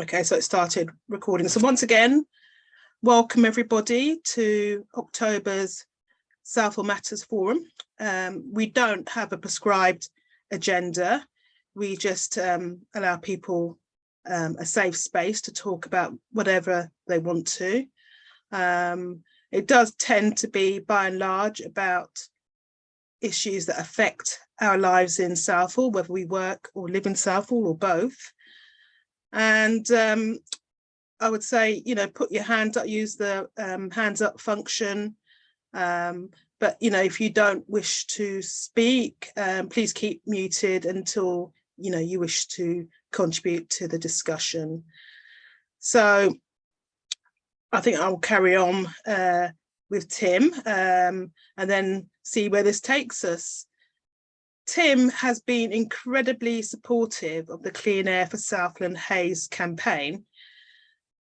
Okay, so it started recording. So once again, welcome everybody to October's Southall Matters Forum. We don't have a prescribed agenda. We just allow people a safe space to talk about whatever they want to. It does tend to be, by and large, about issues that affect our lives in Southall, whether we work or live in Southall or both. And I would say, you know, put your hand up, use the hands up function. But, you know, if you don't wish to speak, please keep muted until, you know, you wish to contribute to the discussion. So I think I'll carry on with Tim and then see where this takes us. Tim has been incredibly supportive of the Clean Air for Southall and Hayes campaign.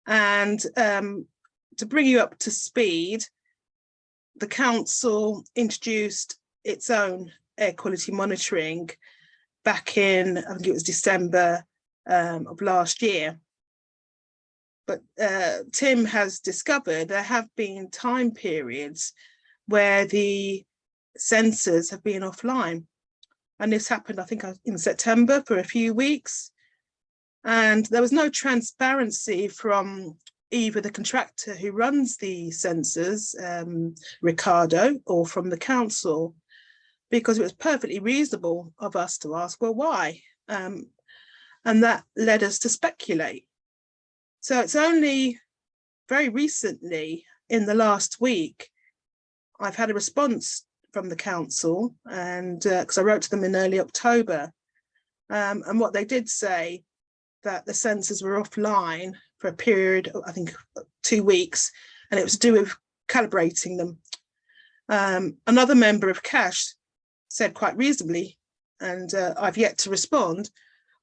And to bring you up to speed, the council introduced its own air quality monitoring back in, I think it was December of last year. But Tim has discovered there have been time periods where the sensors have been offline. And this happened, I think, in September for a few weeks. And there was no transparency from either the contractor who runs the sensors, Ricardo, or from the council, because it was perfectly reasonable of us to ask, well, why? And that led us to speculate. So it's only very recently, in the last week, I've had a response from the council, and because I wrote to them in early October, and what they did say, that the sensors were offline for a period of, I think, 2 weeks, and it was to do with calibrating them. Another member of CASH said quite reasonably, and I've yet to respond,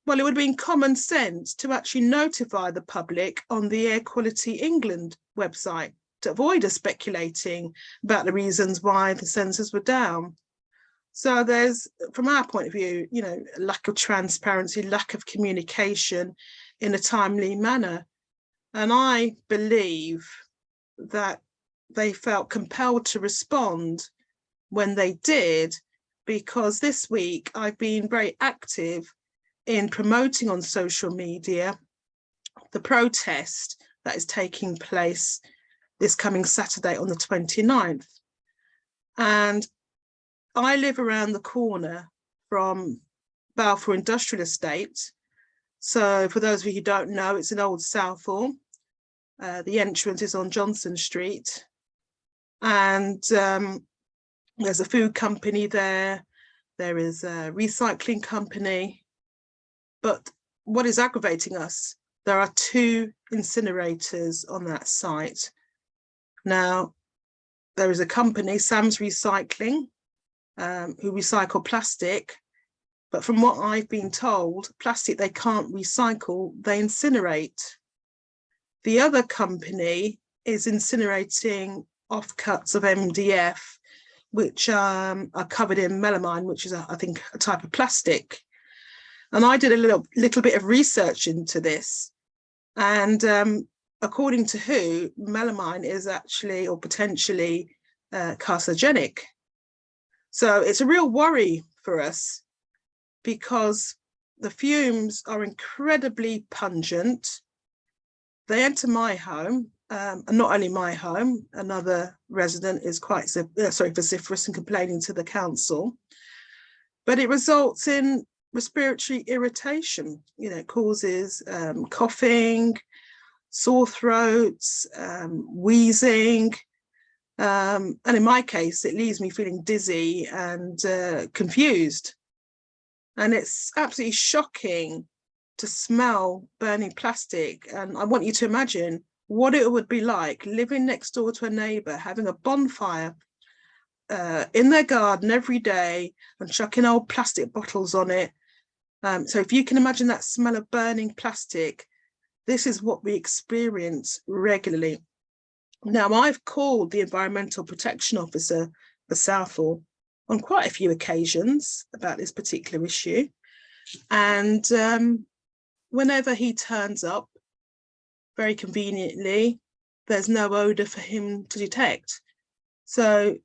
well, it would have been common sense to actually notify the public on the Air Quality England website to avoid us speculating about the reasons why the sensors were down. So there's, from our point of view, you know, lack of transparency, lack of communication in a timely manner. And I believe that they felt compelled to respond when they did, because this week I've been very active in promoting on social media the protest that is taking place this coming Saturday on the 29th. And I live around the corner from Balfour Industrial Estate. So for those of you who don't know, it's in Old Southall. The entrance is on Johnson Street. And there's a food company there. There is a recycling company. But what is aggravating us, there are 2 incinerators on that site. Now, there is a company, Sam's Recycling, who recycle plastic, but from what I've been told, plastic they can't recycle, they incinerate. The other company is incinerating offcuts of MDF, which are covered in melamine, which is, I think, a type of plastic. And I did a little bit of research into this, and according to who, melamine is actually, or potentially, carcinogenic. So it's a real worry for us, because the fumes are incredibly pungent. They enter my home, and not only my home, another resident is quite vociferous and complaining to the council, but it results in respiratory irritation. You know, it causes coughing, sore throats, wheezing, and in my case, it leaves me feeling dizzy and confused. And it's absolutely shocking to smell burning plastic. And I want you to imagine what it would be like living next door to a neighbour, having a bonfire in their garden every day and chucking old plastic bottles on it. So if you can imagine that smell of burning plastic, this is what we experience regularly. Now, I've called the Environmental Protection Officer for Southall on quite a few occasions about this particular issue. And whenever he turns up, very conveniently, there's no odour for him to detect. So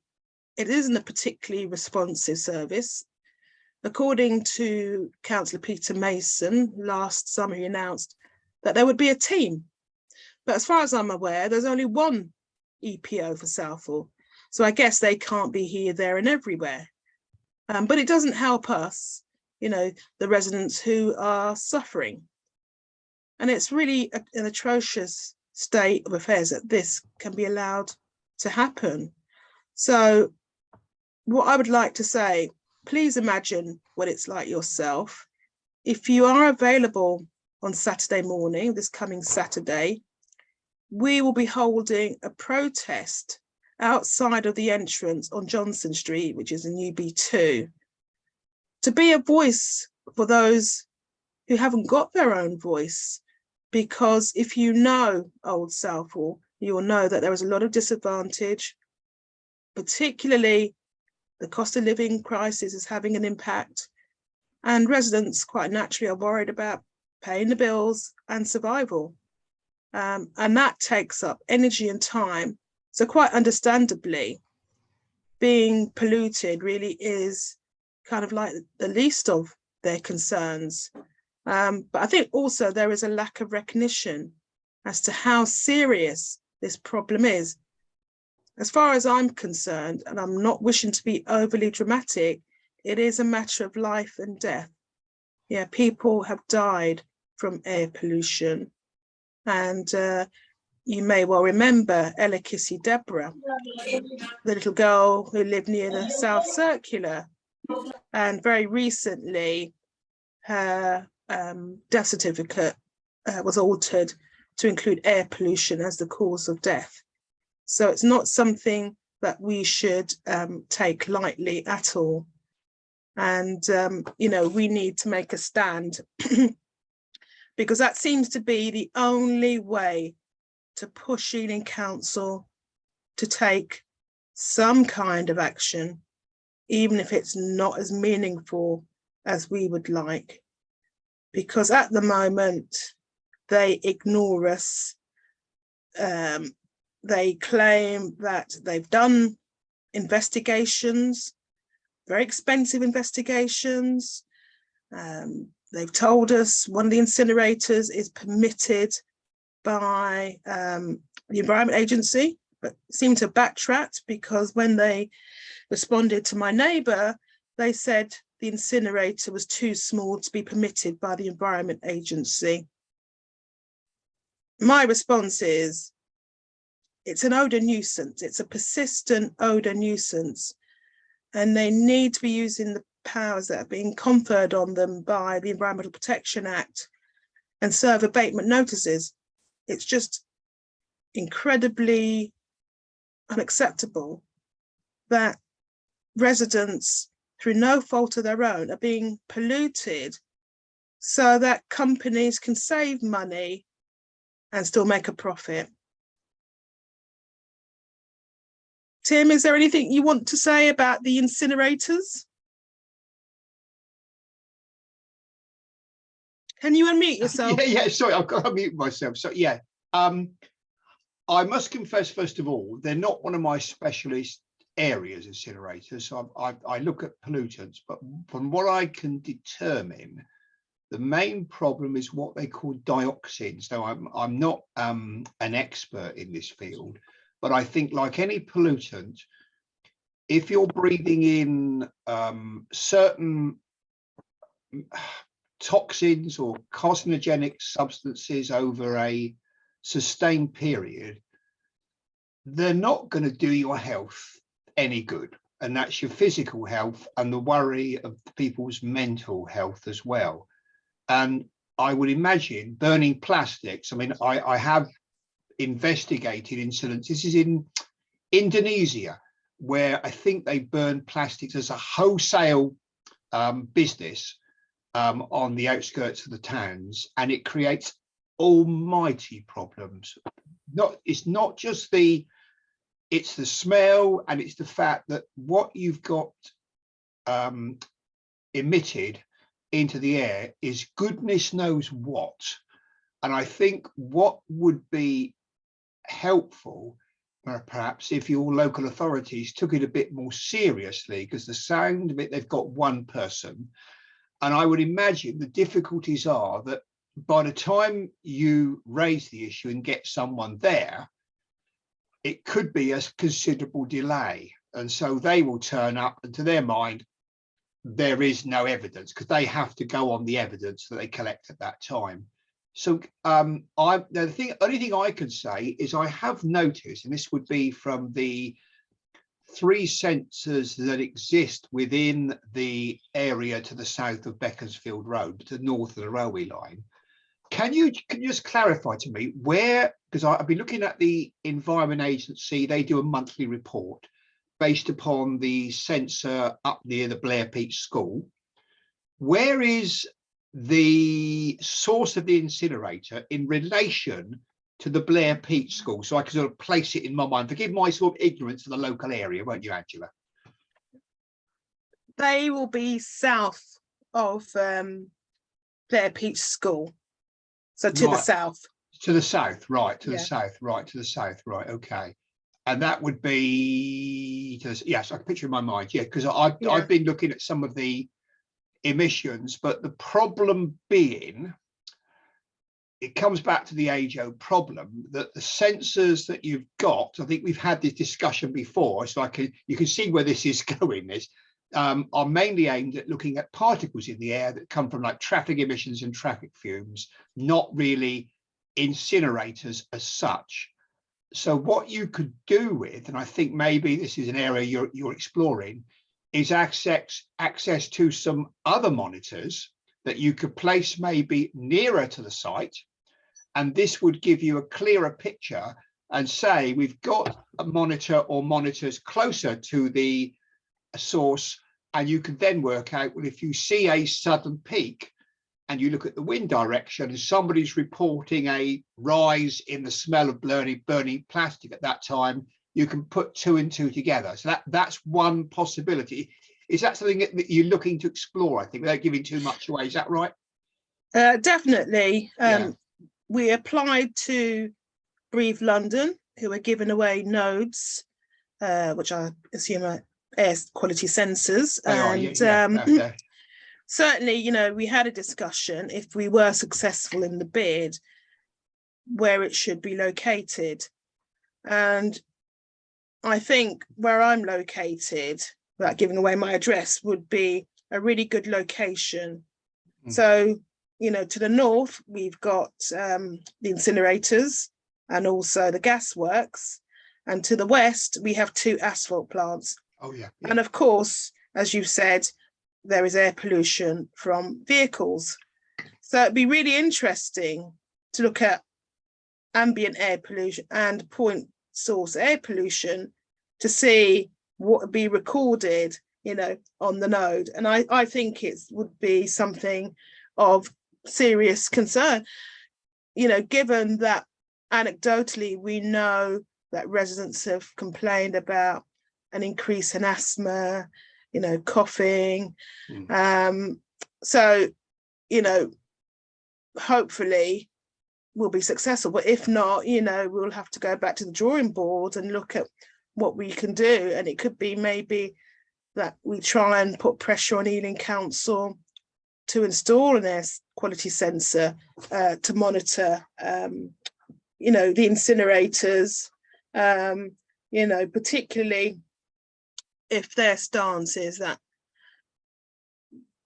it isn't a particularly responsive service. According to Councillor Peter Mason, last summer he announced that there would be a team. But as far as I'm aware, there's only one EPO for Southall. So I guess they can't be here, there and everywhere. But it doesn't help us, you know, the residents who are suffering. And it's really an atrocious state of affairs that this can be allowed to happen. So what I would like to say, please imagine what it's like yourself. If you are available on Saturday morning, this coming Saturday, we will be holding a protest outside of the entrance on Johnson Street, which is in UB2, to be a voice for those who haven't got their own voice. Because if you know Old Southall, you will know that there is a lot of disadvantage, particularly the cost of living crisis is having an impact, and residents quite naturally are worried about paying the bills and survival. And that takes up energy and time. So quite understandably, being polluted really is kind of like the least of their concerns. But I think also there is a lack of recognition as to how serious this problem is. As far as I'm concerned, and I'm not wishing to be overly dramatic, it is a matter of life and death. Yeah, people have died from air pollution. And you may well remember Ella Kissy Deborah, the little girl who lived near the South Circular. And very recently, her death certificate was altered to include air pollution as the cause of death. So it's not something that we should take lightly at all. And, you know, we need to make a stand because that seems to be the only way to push Ealing Council to take some kind of action, even if it's not as meaningful as we would like. Because at the moment, they ignore us. They claim that they've done investigations, very expensive investigations. They've told us one of the incinerators is permitted by the Environment Agency, but seem to backtrack because when they responded to my neighbour, they said the incinerator was too small to be permitted by the Environment Agency. My response is, it's an odour nuisance. It's a persistent odour nuisance, and they need to be using the powers that are being conferred on them by the Environmental Protection Act and serve abatement notices. It's just incredibly unacceptable that residents, through no fault of their own, are being polluted so that companies can save money and still make a profit. Tim, is there anything you want to say about the incinerators? Can you unmute yourself? Yeah, sorry, I've got to unmute myself. So yeah, I must confess, first of all, they're not one of my specialist areas, incinerators. So I look at pollutants, but from what I can determine, the main problem is what they call dioxins. Now, I'm not an expert in this field, but I think like any pollutant, if you're breathing in certain toxins or carcinogenic substances over a sustained period, they're not going to do your health any good. And that's your physical health and the worry of people's mental health as well. And I would imagine burning plastics. I mean, I have investigated incidents. This is in Indonesia, where I think they burn plastics as a wholesale business on the outskirts of the towns, and it creates almighty problems. It's not just it's the smell, and it's the fact that what you've got emitted into the air is goodness knows what. And I think what would be helpful, perhaps, if your local authorities took it a bit more seriously, because the sound of it, they've got one person. And I would imagine the difficulties are that by the time you raise the issue and get someone there, it could be a considerable delay. And so they will turn up, and to their mind, there is no evidence, because they have to go on the evidence that they collect at that time. So the only thing I can say is I have noticed, and this would be from the 3 sensors that exist within the area to the south of Beaconsfield Road, to the north of the railway line. Can you just clarify to me where, because I've been looking at the Environment Agency, they do a monthly report based upon the sensor up near the Blair Peach School. Where is the source of the incinerator in relation to the Blair Peach School, so I can sort of place it in my mind? Forgive my sort of ignorance of the local area, won't you, Angela? They will be south of Blair Peach School, so to the south. To the south, right? To Yeah. the south, right? To the south, right? Okay, and that would be yes, I can picture in my mind, yeah, because I've been looking at some of the emissions, but the problem being, it comes back to the age-old problem that the sensors that you've got, I think we've had this discussion before, so you can see where this is going, are mainly aimed at looking at particles in the air that come from like traffic emissions and traffic fumes, not really incinerators as such. So what you could do with, and I think maybe this is an area you're exploring, is access to some other monitors that you could place maybe nearer to the site. And this would give you a clearer picture and say, we've got a monitor or monitors closer to the source. And you can then work out, well, if you see a sudden peak and you look at the wind direction and somebody's reporting a rise in the smell of burning plastic at that time, you can put 2 and 2 together. So that's one possibility. Is that something that you're looking to explore, I think, without giving too much away? Is that right? Definitely. We applied to Breathe London, who were giving away nodes, which I assume are air quality sensors. Certainly, you know, we had a discussion, if we were successful in the bid, where it should be located. And I think where I'm located, without giving away my address, would be a really good location. So, you know, to the north, we've got the incinerators and also the gas works. And to the west, we have 2 asphalt plants. Oh, yeah. And of course, as you've said, there is air pollution from vehicles. So it'd be really interesting to look at ambient air pollution and point source air pollution to see what would be recorded, you know, on the node. And I think it would be something of serious concern, you know, given that anecdotally we know that residents have complained about an increase in asthma, you know, coughing. So, you know, hopefully we'll be successful, but if not, you know, we'll have to go back to the drawing board and look at what we can do. And it could be maybe that we try and put pressure on Ealing Council to install an air quality sensor to monitor, you know, the incinerators, you know, particularly if their stance is that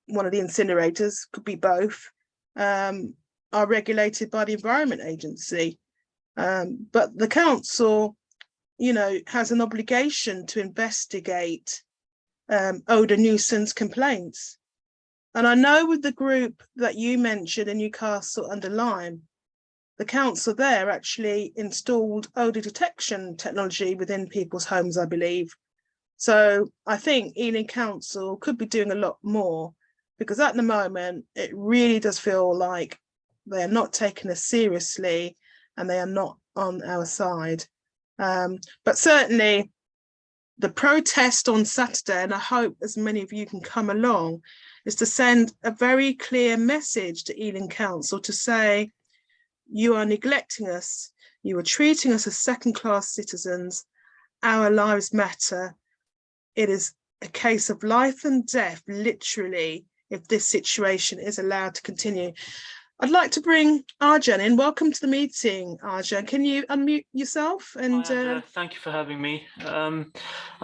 one of the incinerators, could be both, are regulated by the Environment Agency. But the council, you know, has an obligation to investigate odour nuisance complaints. And I know with the group that you mentioned in Newcastle under Lyme, the council there actually installed odour detection technology within people's homes, I believe. So I think Ealing Council could be doing a lot more, because at the moment, it really does feel like they are not taking us seriously and they are not on our side. But certainly the protest on Saturday, and I hope as many of you can come along, is to send a very clear message to Ealing Council to say, You are neglecting us. You are treating us as second-class citizens. Our lives matter. It is a case of life and death, literally, if this situation is allowed to continue. I'd like to bring Arjan in. Welcome to the meeting, Arjan. Can you unmute yourself? And Hi, Angela. Thank you for having me. I'm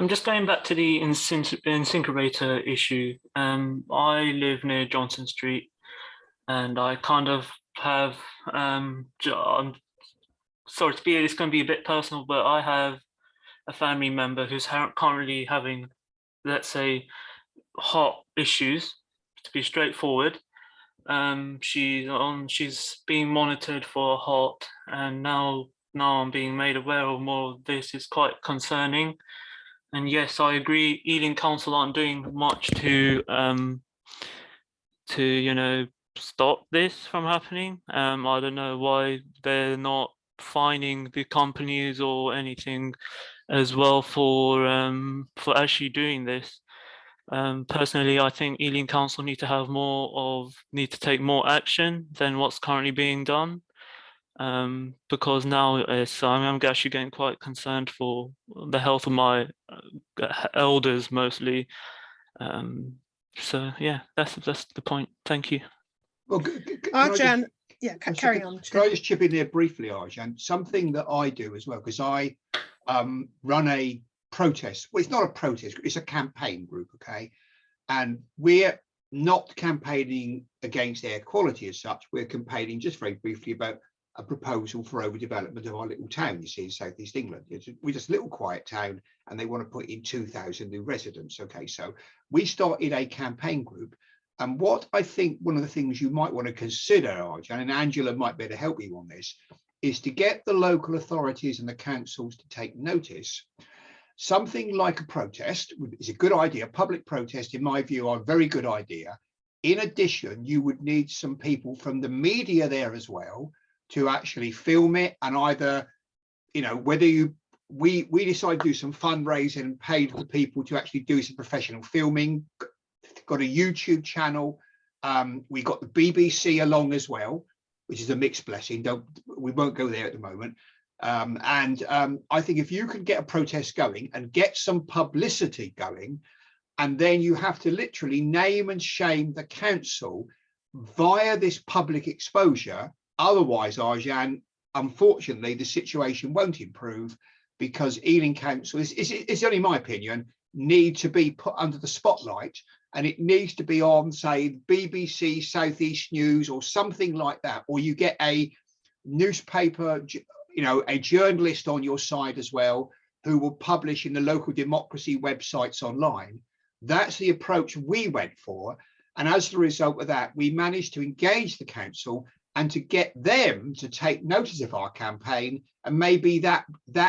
just going back to the incinerator issue. I live near Johnson Street, and I kind of have, I'm sorry to be, it's going to be a bit personal, but I have a family member who's currently having, let's say, heart issues, to be straightforward. She's being monitored for a heart, and now I'm being made aware of more of this. Is quite concerning. And yes, I agree, Ealing Council aren't doing much to stop this from happening. I don't know why they're not fining the companies or anything as well for actually doing this. Personally, I think Ealing Council need to take more action than what's currently being done, because now I'm actually getting quite concerned for the health of my elders mostly. So yeah, that's the point. Thank you. Well, Arjan, carry on. Can I just chip in there briefly, Arjan? Something that I do as well, because I run a protest. Well, it's not a protest, it's a campaign group, okay? And we're not campaigning against air quality as such. We're campaigning, just very briefly, about a proposal for overdevelopment of our little town, you see, in Southeast England. We're just a little quiet town, and they want to put in 2,000 new residents. Okay, so we started a campaign group. And what I think one of the things you might want to consider, Arjan, and Angela might be able to help you on this, is to get the local authorities and the councils to take notice. Something like a protest is a good idea. Public protest, in my view, are a very good idea. In addition, you would need some people from the media there as well to actually film it, and either, whether we decided to do some fundraising and paid for people to actually do some professional filming. Got a YouTube channel. We got the BBC along as well, which is a mixed blessing. We won't go there at the moment. I think if you can get a protest going and get some publicity going, and then you have to literally name and shame the council via this public exposure. Otherwise, Arjan, unfortunately, the situation won't improve, because Ealing Council, it's only my opinion, need to be put under the spotlight, and it needs to be on, say, BBC, Southeast News, or something like that, or you get a newspaper, a journalist on your side as well, who will publish in the local democracy websites online. That's the approach we went for. And as the result of that, we managed to engage the council and to get them to take notice of our campaign. And maybe that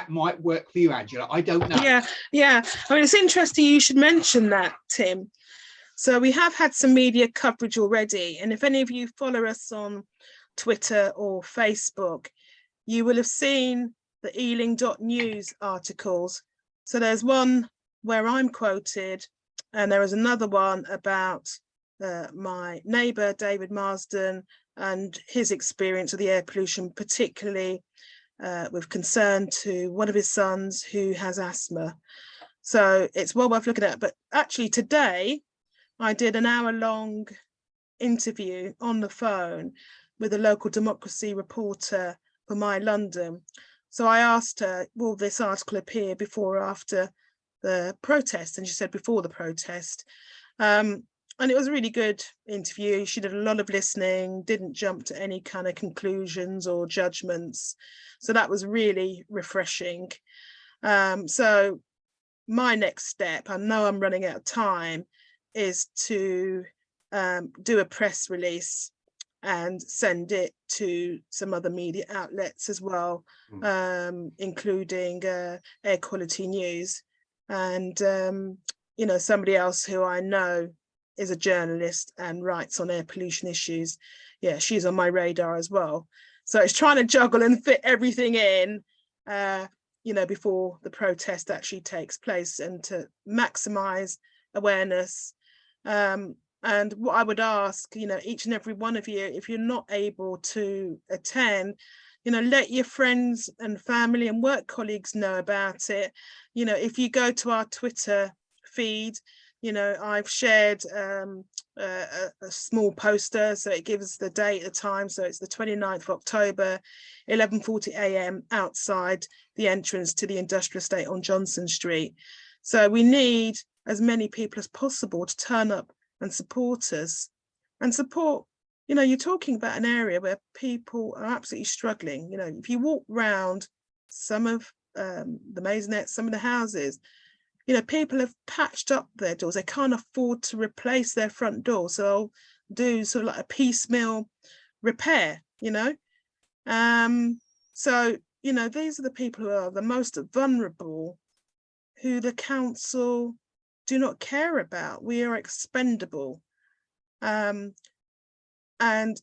might work for you, Angela. I don't know. Yeah. I mean, it's interesting you should mention that, Tim. So we have had some media coverage already. And if any of you follow us on Twitter or Facebook, you will have seen the Ealing.news articles. So there's one where I'm quoted, and there is another one about my neighbour, David Marsden, and his experience of the air pollution, particularly with concern to one of his sons who has asthma. So it's well worth looking at. But actually today, I did an hour-long interview on the phone with a local democracy reporter for My London. So I asked her, will this article appear before or after the protest? And she said before the protest. And it was a really good interview. She did a lot of listening, didn't jump to any kind of conclusions or judgments. So that was really refreshing. So my next step, I know I'm running out of time, is to do a press release and send it to some other media outlets as well, including Air Quality News. And, somebody else who I know is a journalist and writes on air pollution issues. Yeah, she's on my radar as well. So it's trying to juggle and fit everything in, before the protest actually takes place, and to maximise awareness. And what I would ask, each and every one of you, if you're not able to attend, let your friends and family and work colleagues know about it. If you go to our Twitter feed, I've shared a small poster, so it gives the date, the time. So it's the 29th of October, 11:40 a.m. outside the entrance to the industrial estate on Johnson Street. So we need as many people as possible to turn up and support us and support. You're talking about an area where people are absolutely struggling. If you walk round some of the maisonettes, some of the houses, people have patched up their doors. They can't afford to replace their front door, so they'll do sort of like a piecemeal repair. So these are the people who are the most vulnerable, who the council do not care about. We are expendable. And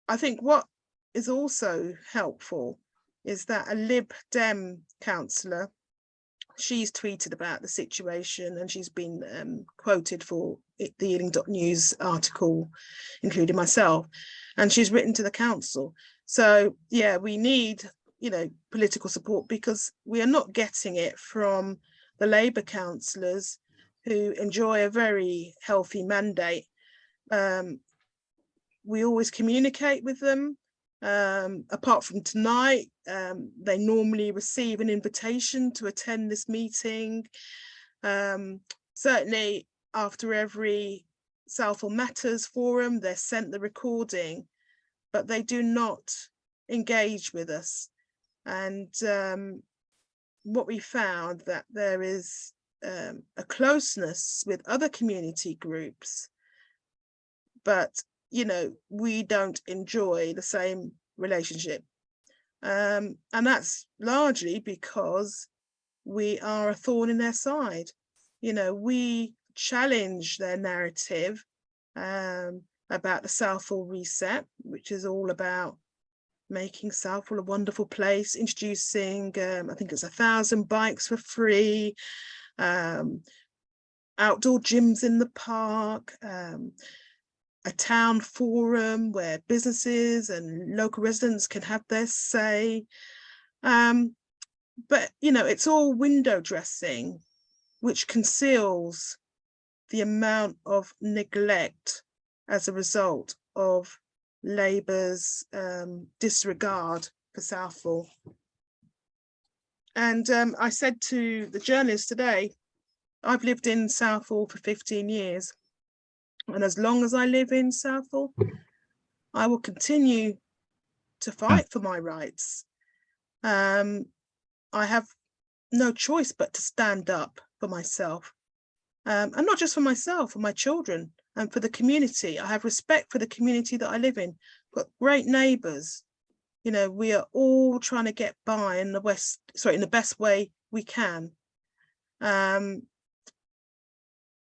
I think what is also helpful is that a Lib Dem councillor, she's tweeted about the situation, and she's been quoted for the Ealing.news article, including myself, and she's written to the council. So yeah, we need political support, because we are not getting it from the Labour councillors, who enjoy a very healthy mandate. We always communicate with them. Apart from tonight, they normally receive an invitation to attend this meeting. Certainly after every Southall Matters forum, they're sent the recording, but they do not engage with us. And what we found, that there is a closeness with other community groups, but we don't enjoy the same relationship, and that's largely because we are a thorn in their side. We challenge their narrative about the Southall reset, which is all about making Southall a wonderful place, introducing I think it's 1,000 bikes for free, outdoor gyms in the park, a town forum where businesses and local residents can have their say. But it's all window dressing, which conceals the amount of neglect as a result of Labour's disregard for Southall. And I said to the journalist today, I've lived in Southall for 15 years. And as long as I live in Southall, I will continue to fight for my rights. I have no choice but to stand up for myself. And not just for myself, for my children and for the community. I have respect for the community that I live in. Got great neighbours. We are all trying to get by in the best way we can.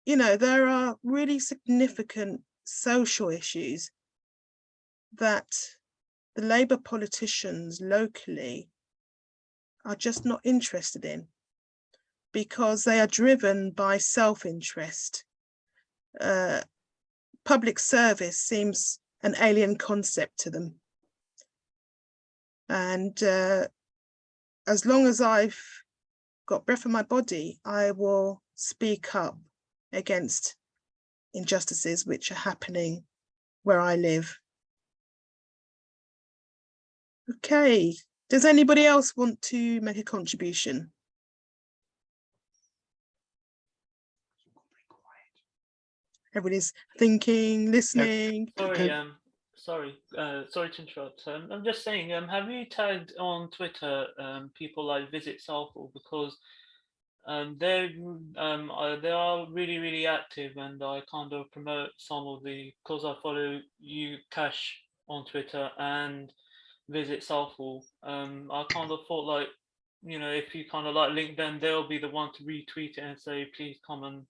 There are really significant social issues that the Labour politicians locally are just not interested in, because they are driven by self-interest. Public service seems an alien concept to them. And as long as I've got breath in my body, I will speak up against injustices which are happening where I live. Okay, does anybody else want to make a contribution? Everybody's thinking, listening. Sorry to interrupt. I'm just saying, have you tagged on Twitter people like Visit Southall, because they are really active, and I kind of promote some of because I follow you, Cash, on Twitter and Visit Southall. I kind of thought, like, if you kind of like link them, they'll be the one to retweet it and say, please come and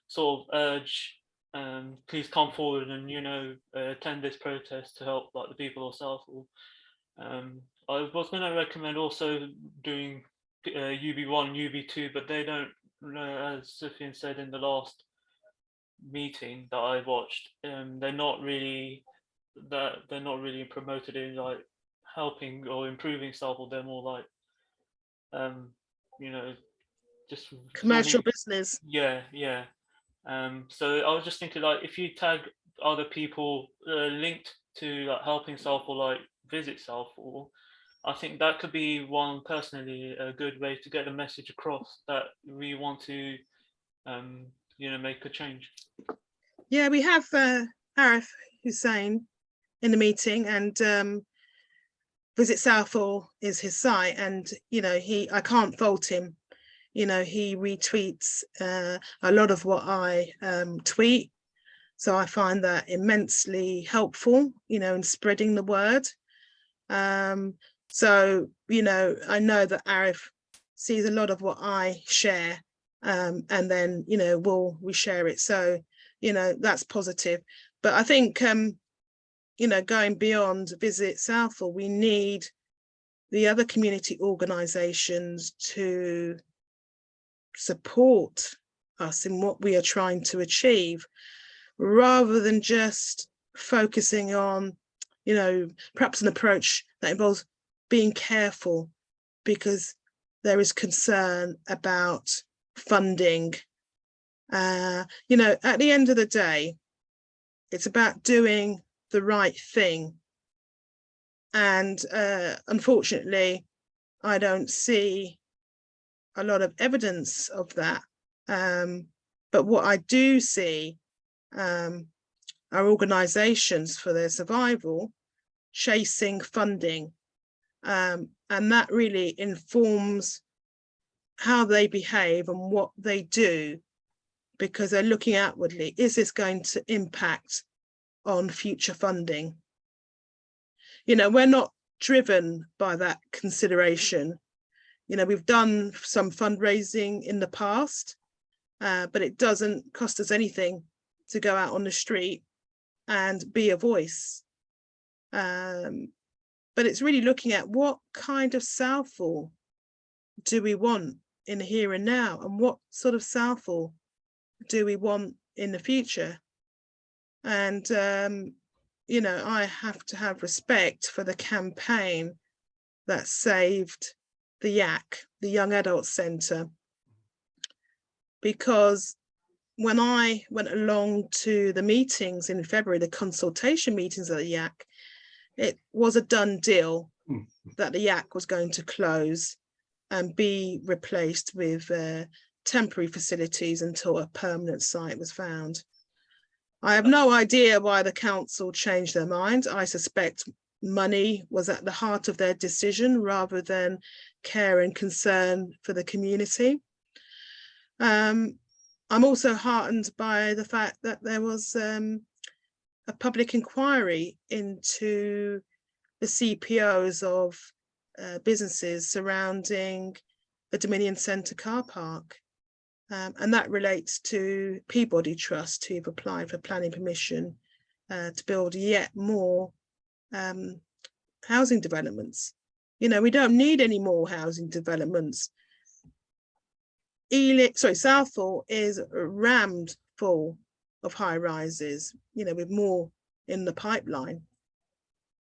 sort of urge, please come forward and attend this protest to help like the people of Southall. I was going to recommend also doing UB1, UB2, but they don't, as Sufyan said in the last meeting that I watched, they're not really promoted in like helping or improving Southall. They're more like you know, just Commercial normally, business. yeah. So I was just thinking, like, if you tag other people linked to like helping Southall, like visit Southall, I think that could be one personally a good way to get the message across that we want to make a change. Yeah, we have Arif Hussain in the meeting, and Visit Southall is his site, and I can't fault him. He retweets a lot of what I tweet, so I find that immensely helpful, in spreading the word. So I know that Arif sees a lot of what I share, and then we'll reshare it. So that's positive. But I think going beyond Visit Southall, we need the other community organisations to support us in what we are trying to achieve, rather than just focusing on, perhaps an approach that involves being careful because there is concern about funding. At the end of the day, it's about doing the right thing. And unfortunately, I don't see a lot of evidence of that. But what I do see are organisations for their survival chasing funding. And that really informs how they behave and what they do, because they're looking outwardly. Is this going to impact on future funding? We're not driven by that consideration. We've done some fundraising in the past, but it doesn't cost us anything to go out on the street and be a voice. But it's really looking at what kind of Southall do we want in the here and now, and what sort of Southall do we want in the future. And I have to have respect for the campaign that saved the YAC, the Young Adults Centre, because when I went along to the meetings in February, the consultation meetings at the YAC, it was a done deal that the YAC was going to close and be replaced with temporary facilities until a permanent site was found. I have no idea why the council changed their mind. I suspect money was at the heart of their decision rather than care and concern for the community. I'm also heartened by the fact that there was a public inquiry into the CPOs of businesses surrounding the Dominion Centre car park. And that relates to Peabody Trust, who've applied for planning permission to build yet more housing developments. We don't need any more housing developments. Southall is rammed full of high rises, with more in the pipeline.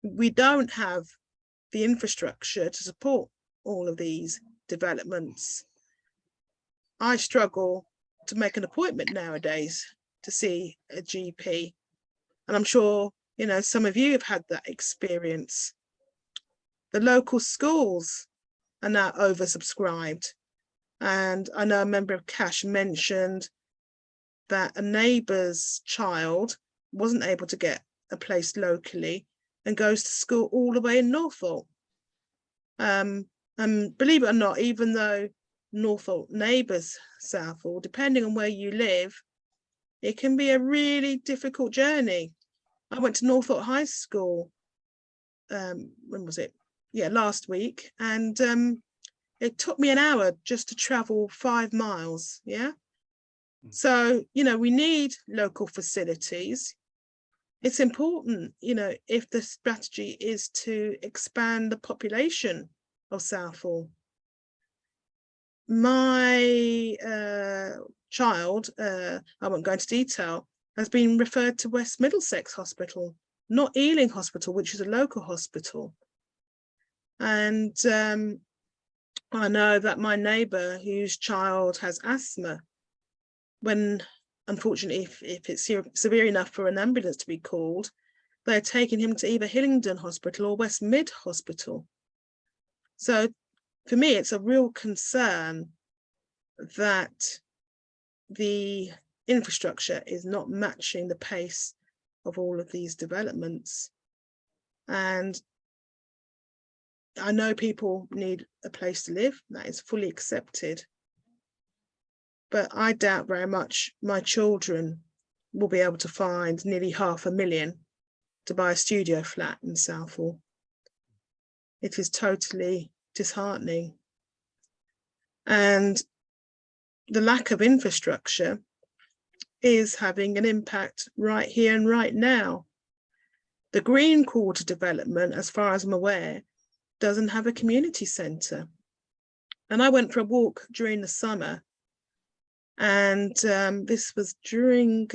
We don't have the infrastructure to support all of these developments. I struggle to make an appointment nowadays to see a GP. And I'm sure, some of you have had that experience. The local schools are now oversubscribed. And I know a member of Cash mentioned that a neighbour's child wasn't able to get a place locally and goes to school all the way in Northall. And believe it or not, even though Northall neighbours Southall, depending on where you live, it can be a really difficult journey. I went to Northall High School, when was it? Yeah, last week. And it took me an hour just to travel 5 miles. Yeah. So, we need local facilities. It's important, if the strategy is to expand the population of Southall. My child, I won't go into detail, has been referred to West Middlesex Hospital, not Ealing Hospital, which is a local hospital. And I know that my neighbour, whose child has asthma, when unfortunately, if it's severe enough for an ambulance to be called, they're taking him to either Hillingdon Hospital or West Mid Hospital. So for me, it's a real concern that the infrastructure is not matching the pace of all of these developments. And I know people need a place to live, that is fully accepted. But I doubt very much my children will be able to find nearly £500,000 to buy a studio flat in Southall. It is totally disheartening. And the lack of infrastructure is having an impact right here and right now. The Green Quarter development, as far as I'm aware, doesn't have a community centre. And I went for a walk during the summer, and this was during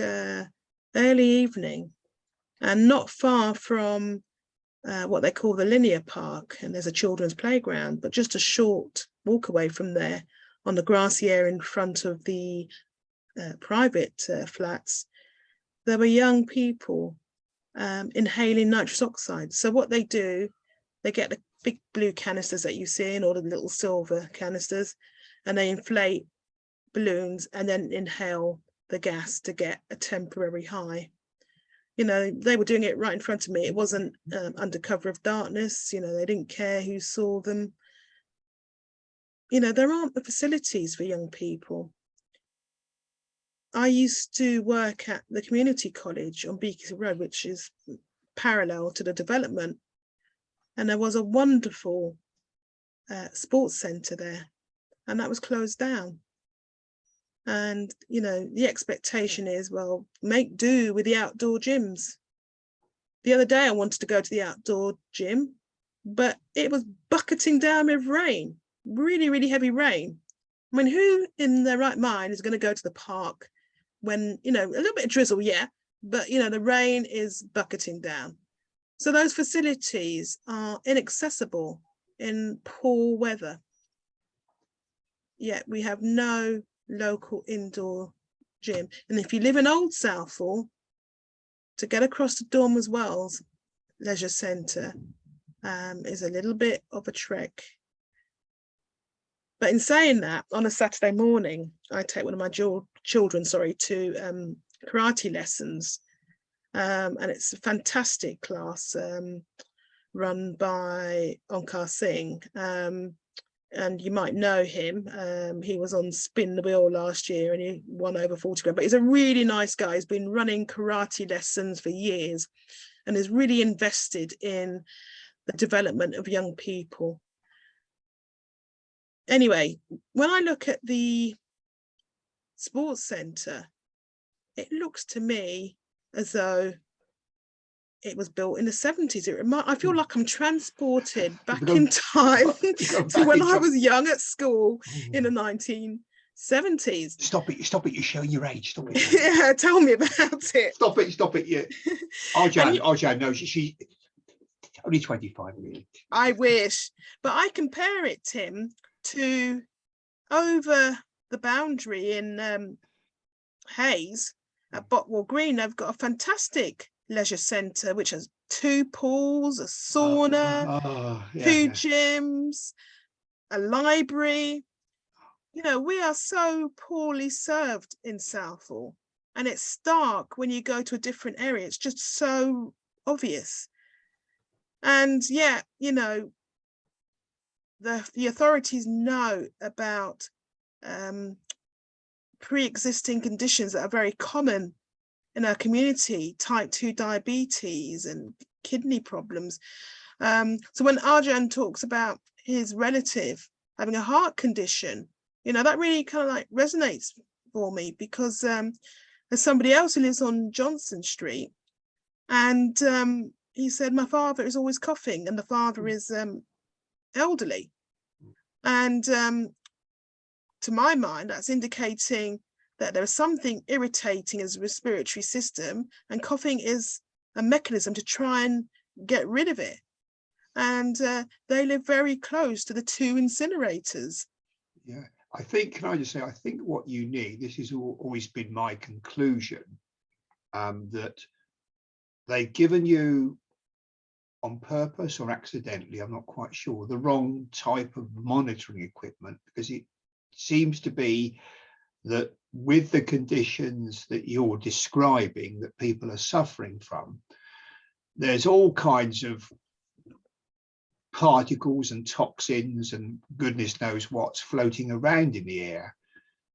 early evening, and not far from what they call the Linear Park, and there's a children's playground, but just a short walk away from there on the grassy area in front of the private flats, there were young people inhaling nitrous oxide. So what they do, they get the big blue canisters that you see in all the little silver canisters, and they inflate balloons and then inhale the gas to get a temporary high. You know, they were doing it right in front of me. It wasn't under cover of darkness. You know, they didn't care who saw them. You know, there aren't the facilities for young people. I used to work at the community college on Beaky Road, which is parallel to the development. And there was a wonderful sports centre there, and that was closed down. And, you know, the expectation is, well, make do with the outdoor gyms. The other day I wanted to go to the outdoor gym, but it was bucketing down with rain, really, really heavy rain. I mean, who in their right mind is going to go to the park when, you know, a little bit of drizzle, yeah, but, you know, the rain is bucketing down. So those facilities are inaccessible in poor weather. Yet we have no local indoor gym. And if you live in Old Southall, to get across to Dormers Wells Leisure Centre is a little bit of a trek. But in saying that, on a Saturday morning, I take one of my children, to karate lessons. And it's a fantastic class run by Onkar Singh. And you might know him. He was on Spin the Wheel last year and he won over 40 grand. But he's a really nice guy. He's been running karate lessons for years and is really invested in the development of young people. Anyway, when I look at the sports centre, it looks to me as though it was built in the 70s. I feel like I'm transported back in time to when I was young at school in the 1970s. Stop it, you're showing your age. Stop it. Yeah, tell me about it. Stop it. Yeah. Arjan, no, she's only 25 really. I wish. But I compare it, Tim, to over the boundary in Hayes at Southall Green. They've got a fantastic leisure centre which has 2 pools, a sauna, 2 gyms, a library. You know, we are so poorly served in Southall, and it's stark when you go to a different area. It's just so obvious. And yeah, you know, the authorities know about pre-existing conditions that are very common in our community, type 2 diabetes and kidney problems. So when Arjan talks about his relative having a heart condition, you know, that really kind of like resonates for me, because there's somebody else who lives on Johnson Street, and he said, my father is always coughing, and the father is elderly. And to my mind, that's indicating that there is something irritating as a respiratory system, and coughing is a mechanism to try and get rid of it. And they live very close to the 2 incinerators. Yeah, I think, can I just say, I think what you need, this has always been my conclusion, that they've given you, on purpose or accidentally, I'm not quite sure, the wrong type of monitoring equipment, because it seems to be that with the conditions that you're describing that people are suffering from, there's all kinds of particles and toxins and goodness knows what's floating around in the air.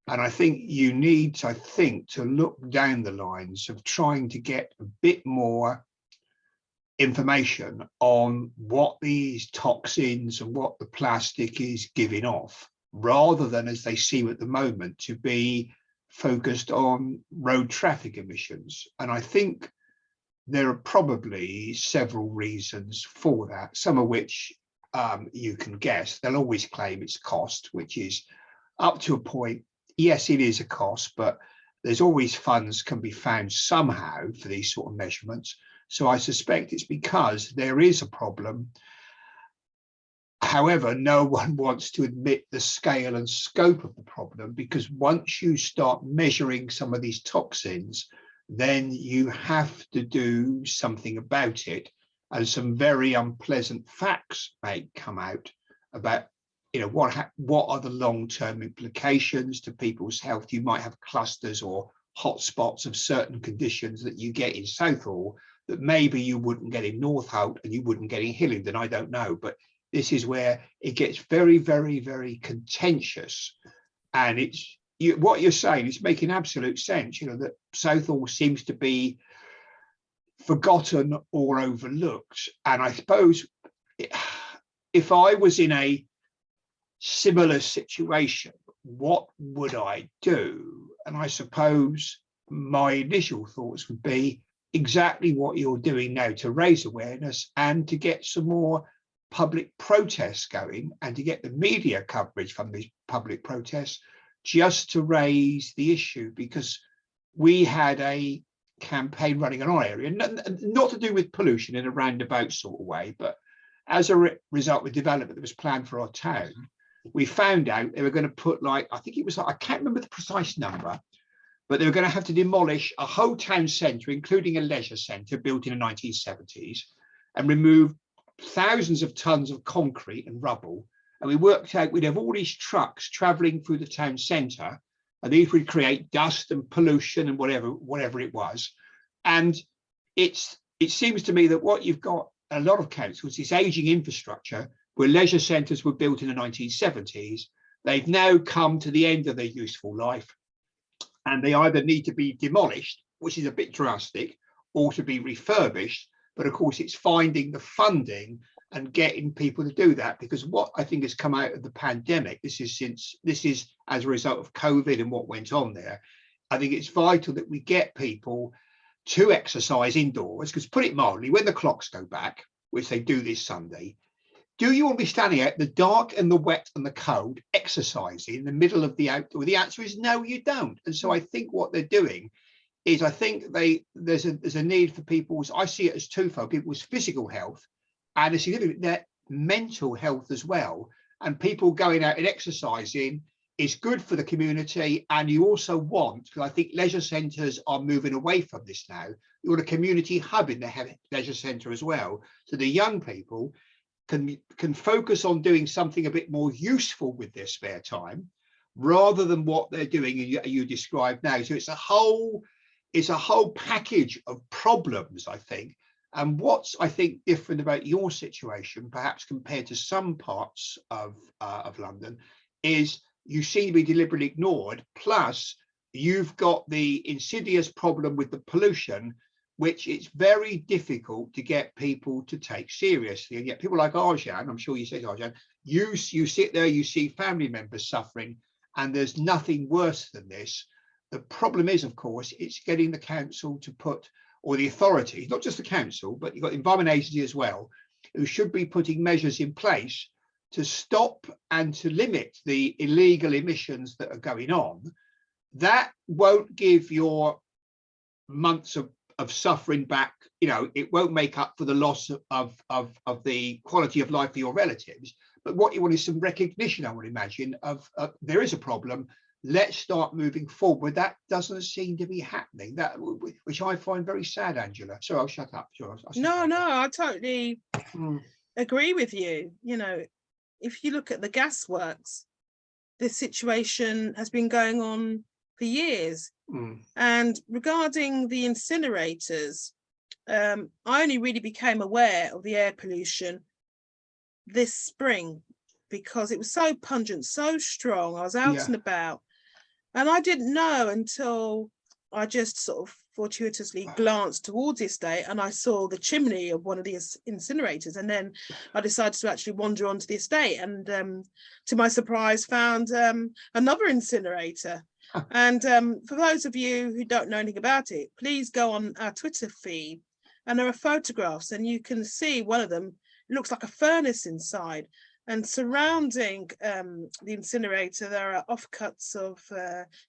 And I think you need, to look down the lines of trying to get a bit more information on what these toxins and what the plastic is giving off, rather than, as they seem at the moment, to be focused on road traffic emissions. And I think there are probably several reasons for that, some of which you can guess. They'll always claim it's cost, which is up to a point. Yes, it is a cost, but there's always funds can be found somehow for these sort of measurements. So I suspect it's because there is a problem. However, no one wants to admit the scale and scope of the problem, because once you start measuring some of these toxins, then you have to do something about it, and some very unpleasant facts may come out about, what are the long-term implications to people's health. You might have clusters or hotspots of certain conditions that you get in Southall that maybe you wouldn't get in Northolt and you wouldn't get in Hillingdon, I don't know. But this is where it gets very, very, very contentious. And it's, what you're saying is making absolute sense, that Southall seems to be forgotten or overlooked. And I suppose if I was in a similar situation, what would I do? And I suppose my initial thoughts would be exactly what you're doing now, to raise awareness and to get some more public protests going, and to get the media coverage from these public protests, just to raise the issue. Because we had a campaign running in our area, not to do with pollution in a roundabout sort of way, but as a result of development that was planned for our town, we found out they were going to put, I think it was, I can't remember the precise number, but they were going to have to demolish a whole town centre, including a leisure centre built in the 1970s, and remove thousands of tons of concrete and rubble. And we worked out we'd have all these trucks travelling through the town centre, and these would create dust and pollution and whatever it was. And it seems to me that what you've got a lot of councils is ageing infrastructure, where leisure centres were built in the 1970s. They've now come to the end of their useful life, and they either need to be demolished, which is a bit drastic, or to be refurbished. But of course, it's finding the funding and getting people to do that, because what I think has come out of the pandemic, this is as a result of COVID and what went on there. I think it's vital that we get people to exercise indoors, because, put it mildly, when the clocks go back, which they do this Sunday, do you want to be standing out in the dark and the wet and the cold exercising in the middle of the outdoor? The answer is no, you don't. And so I think what they're doing is, I think there's a need for people's, I see it as twofold, people's physical health and a significant their mental health as well. And people going out and exercising is good for the community. And you also want, because I think leisure centres are moving away from this now, you want a community hub in the leisure centre as well. So the young people can focus on doing something a bit more useful with their spare time, rather than what they're doing you described now. So it's a whole package of problems, I think. And what's, I think, different about your situation, perhaps compared to some parts of London, is you seem to be deliberately ignored. Plus, you've got the insidious problem with the pollution, which it's very difficult to get people to take seriously. And yet people like Arjan, I'm sure you said, Arjan, you sit there, you see family members suffering, and there's nothing worse than this. The problem is, of course, it's getting the council to put, or the authorities, not just the council, but you've got the Environment Agency as well, who should be putting measures in place to stop and to limit the illegal emissions that are going on. that won't give your months of suffering back. You know, it won't make up for the loss of the quality of life for your relatives. But what you want is some recognition, I would imagine, of there is a problem. Let's start moving forward. That doesn't seem to be happening. That, which I find very sad, Angela. So I'll shut up. Sure, No, I totally agree with you. You know, if you look at the gasworks, this situation has been going on for years. And regarding the incinerators, I only really became aware of the air pollution this spring because it was so pungent, so strong. I was out and about, and I didn't know until I just sort of fortuitously glanced towards the estate and I saw the chimney of one of the incinerators, and then I decided to actually wander onto the estate and to my surprise found another incinerator. And for those of you who don't know anything about it, please go on our Twitter feed and there are photographs and you can see one of them. It looks like a furnace inside, and surrounding the incinerator there are offcuts of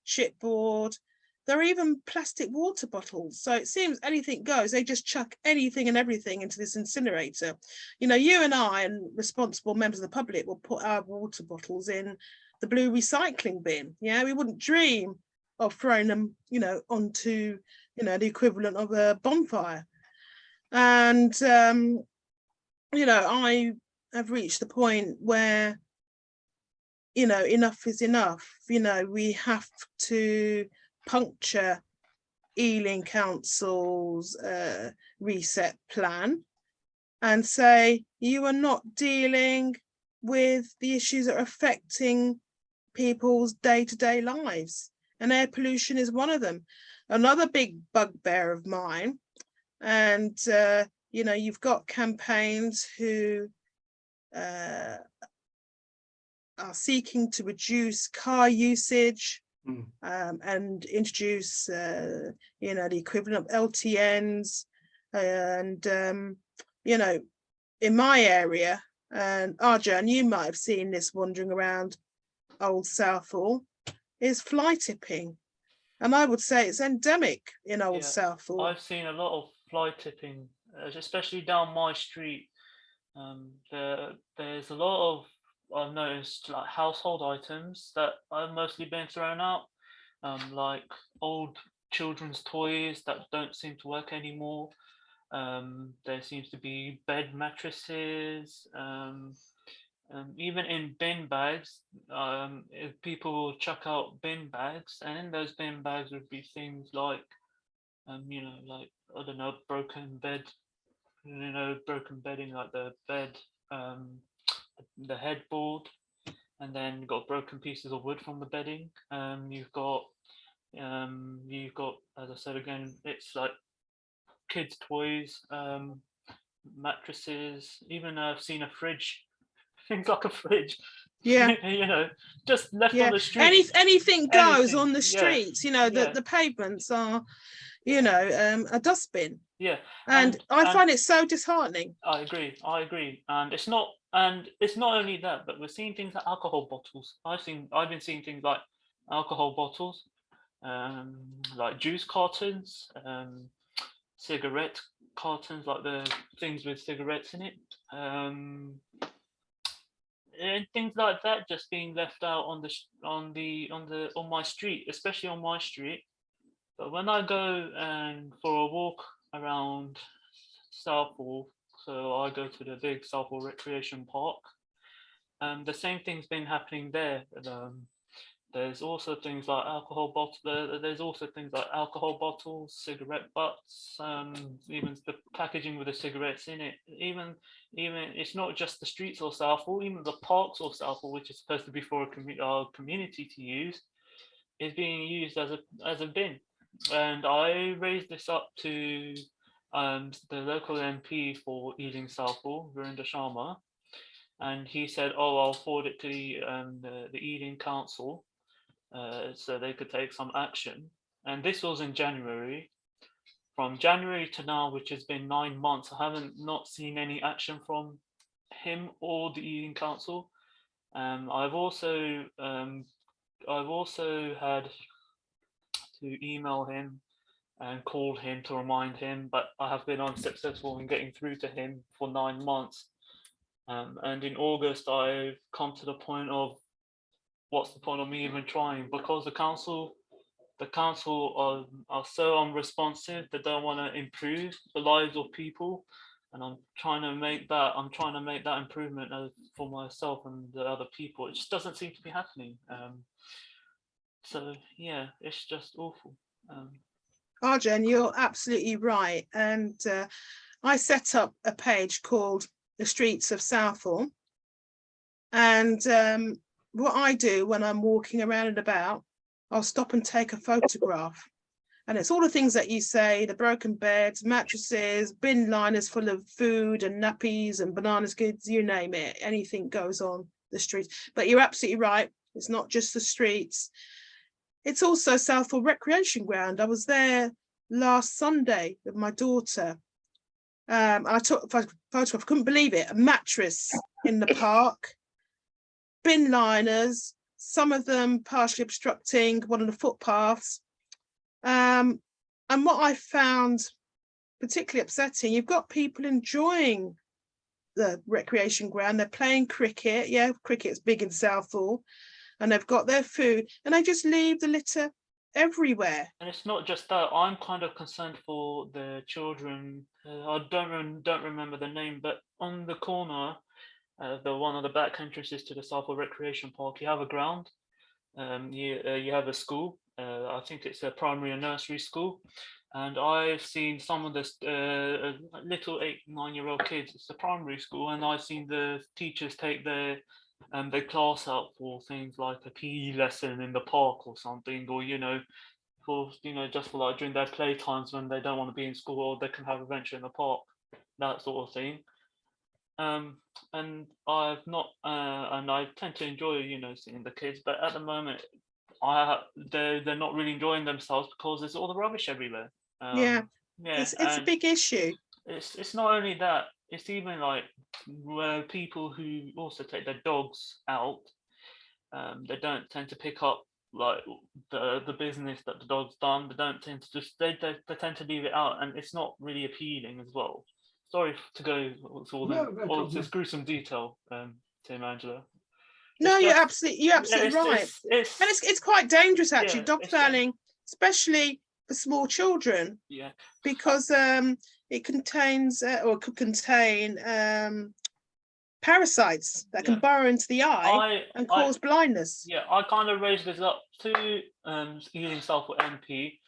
chipboard. There are even plastic water bottles. So it seems anything goes. They just chuck anything and everything into this incinerator. You know, you and I and responsible members of the public will put our water bottles in the blue recycling bin. Yeah, we wouldn't dream of throwing them, you know, onto, you know, the equivalent of a bonfire. And, you know, I have reached the point where, you know, enough is enough. You know, we have to puncture Ealing Council's reset plan and say, you are not dealing with the issues that are affecting people's day-to-day lives, and air pollution is one of them. Another big bugbear of mine, and you know, you've got campaigns who are seeking to reduce car usage and introduce you know, the equivalent of LTNs, and you know, in my area, and Arjan, you might have seen this wandering around Old Southall, is fly tipping, and I would say it's endemic in Old Southall. I've seen a lot of fly tipping, especially down my street. There's a lot of, I've noticed, like household items that have mostly been thrown out, like old children's toys that don't seem to work anymore. There seems to be bed mattresses, even in bin bags. If people will chuck out bin bags, and in those bin bags would be things like, you know, like, I don't know, broken bed, you know, broken bedding, like the bed, the headboard, and then you've got broken pieces of wood from the bedding. You've got, as I said again, it's like kids' toys, mattresses. Even I've seen a fridge, things like a fridge. Yeah, you know, just left on the street. Anything goes on the streets. You know, the pavements are, you know, a dustbin. Yeah, and I find it so disheartening. I agree, and it's not only that, but we're seeing things like alcohol bottles. I've been seeing things like alcohol bottles, like juice cartons, cigarette cartons, like the things with cigarettes in it, and things like that just being left out on my street, especially on my street. But when I go for a walk around Southall, so I go to the big Southall Recreation Park, the same thing's been happening there. There's also things like alcohol bottles. There's also things like alcohol bottles, cigarette butts, even the packaging with the cigarettes in it. Even it's not just the streets of Southall, even the parks of Southall, which is supposed to be for our community to use, is being used as a bin. And I raised this up to the local MP for Ealing Southall, Virendra Sharma, and he said, "Oh, I'll forward it to the Ealing Council, so they could take some action." And this was in January. From January to now, which has been 9 months, I haven't not seen any action from him or the Ealing Council. I've also had to email him and call him to remind him, but I have been unsuccessful in getting through to him for 9 months. And in August, I've come to the point of what's the point of me even trying? Because the council are so unresponsive. They don't want to improve the lives of people, and I'm trying to make that improvement for myself and the other people. It just doesn't seem to be happening. So yeah, it's just awful. Arjen, you're absolutely right. And I set up a page called The Streets of Southall. And what I do when I'm walking around and about, I'll stop and take a photograph. And it's all the things that you say, the broken beds, mattresses, bin liners full of food and nappies and bananas goods, you name it, anything goes on the streets. But you're absolutely right. It's not just the streets. It's also Southall Recreation Ground. I was there last Sunday with my daughter. And I took a photograph, I couldn't believe it, a mattress in the park, bin liners, some of them partially obstructing one of the footpaths. And what I found particularly upsetting, you've got people enjoying the recreation ground. They're playing cricket. Yeah, cricket's big in Southall. And they've got their food. And they just leave the litter everywhere. And it's not just that. I'm kind of concerned for the children. I don't remember the name, but on the corner, one of the back entrances to the Southall Recreation Park, you have a ground. You have a school. I think it's a primary and nursery school, and I've seen some of the little 8-9-year-old kids. It's a primary school, and I've seen the teachers take their class out for things like a PE lesson in the park or something, or just for like during their play times when they don't want to be in school, or they can have a venture in the park, that sort of thing. And I've not, and I tend to enjoy, seeing the kids, but at the moment, they're not really enjoying themselves because there's all the rubbish everywhere. It's a big issue. It's not only that; it's even like where people who also take their dogs out, they don't tend to pick up like the business that the dog's done. They don't tend to just they tend to leave it out, and it's not really appealing as well. Sorry to go to all this gruesome detail, Tim, Angela. No, you're absolutely right. It's quite dangerous actually, dog fouling, especially for small children. Yeah. Because it contains or could contain parasites that can burrow into the eye and cause blindness. Yeah, I kind of raised this up to Ealing Southall MP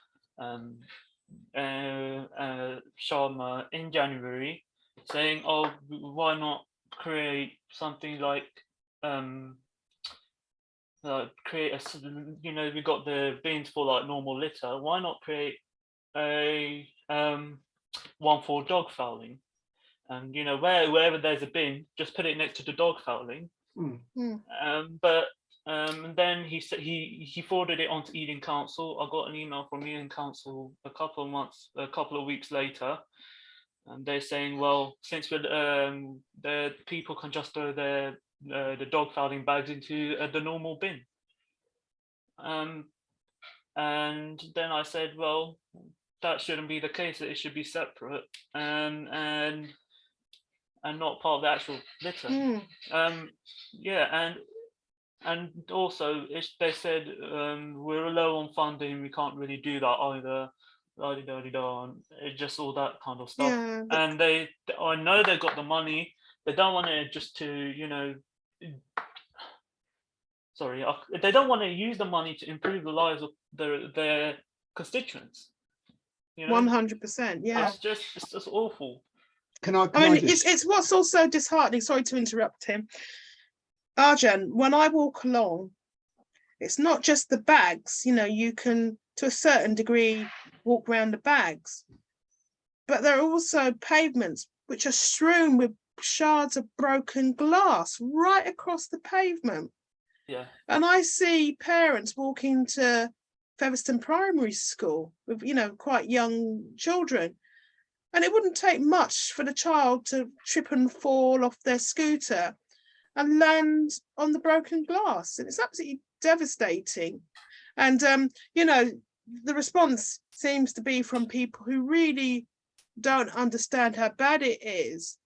Sharma in January, saying, "Oh, why not create something like create a we got the bins for like normal litter. Why not create a one for dog fouling? And wherever there's a bin, just put it next to the dog fouling." But then he said he forwarded it on to Ealing Council. I got an email from Ealing Council a couple of weeks later, and they're saying, well, since the people can just throw the dog fouling bags into the normal bin. And then I said, well, that shouldn't be the case. It should be separate and not part of the actual litter. And also they said we're low on funding. We can't really do that either. It's just all that kind of stuff. Yeah, and I know they've got the money. They don't want it just to they don't want to use the money to improve the lives of their constituents. 100%. Yeah, it's just awful. It's what's also disheartening. Sorry to interrupt him, Arjen. When I walk along, it's not just the bags. You can, to a certain degree, walk around the bags, but there are also pavements which are strewn with shards of broken glass right across the pavement. Yeah. And I see parents walking to Featherstone Primary School with, quite young children. And it wouldn't take much for the child to trip and fall off their scooter and land on the broken glass. And it's absolutely devastating. And, the response seems to be from people who really don't understand how bad it is.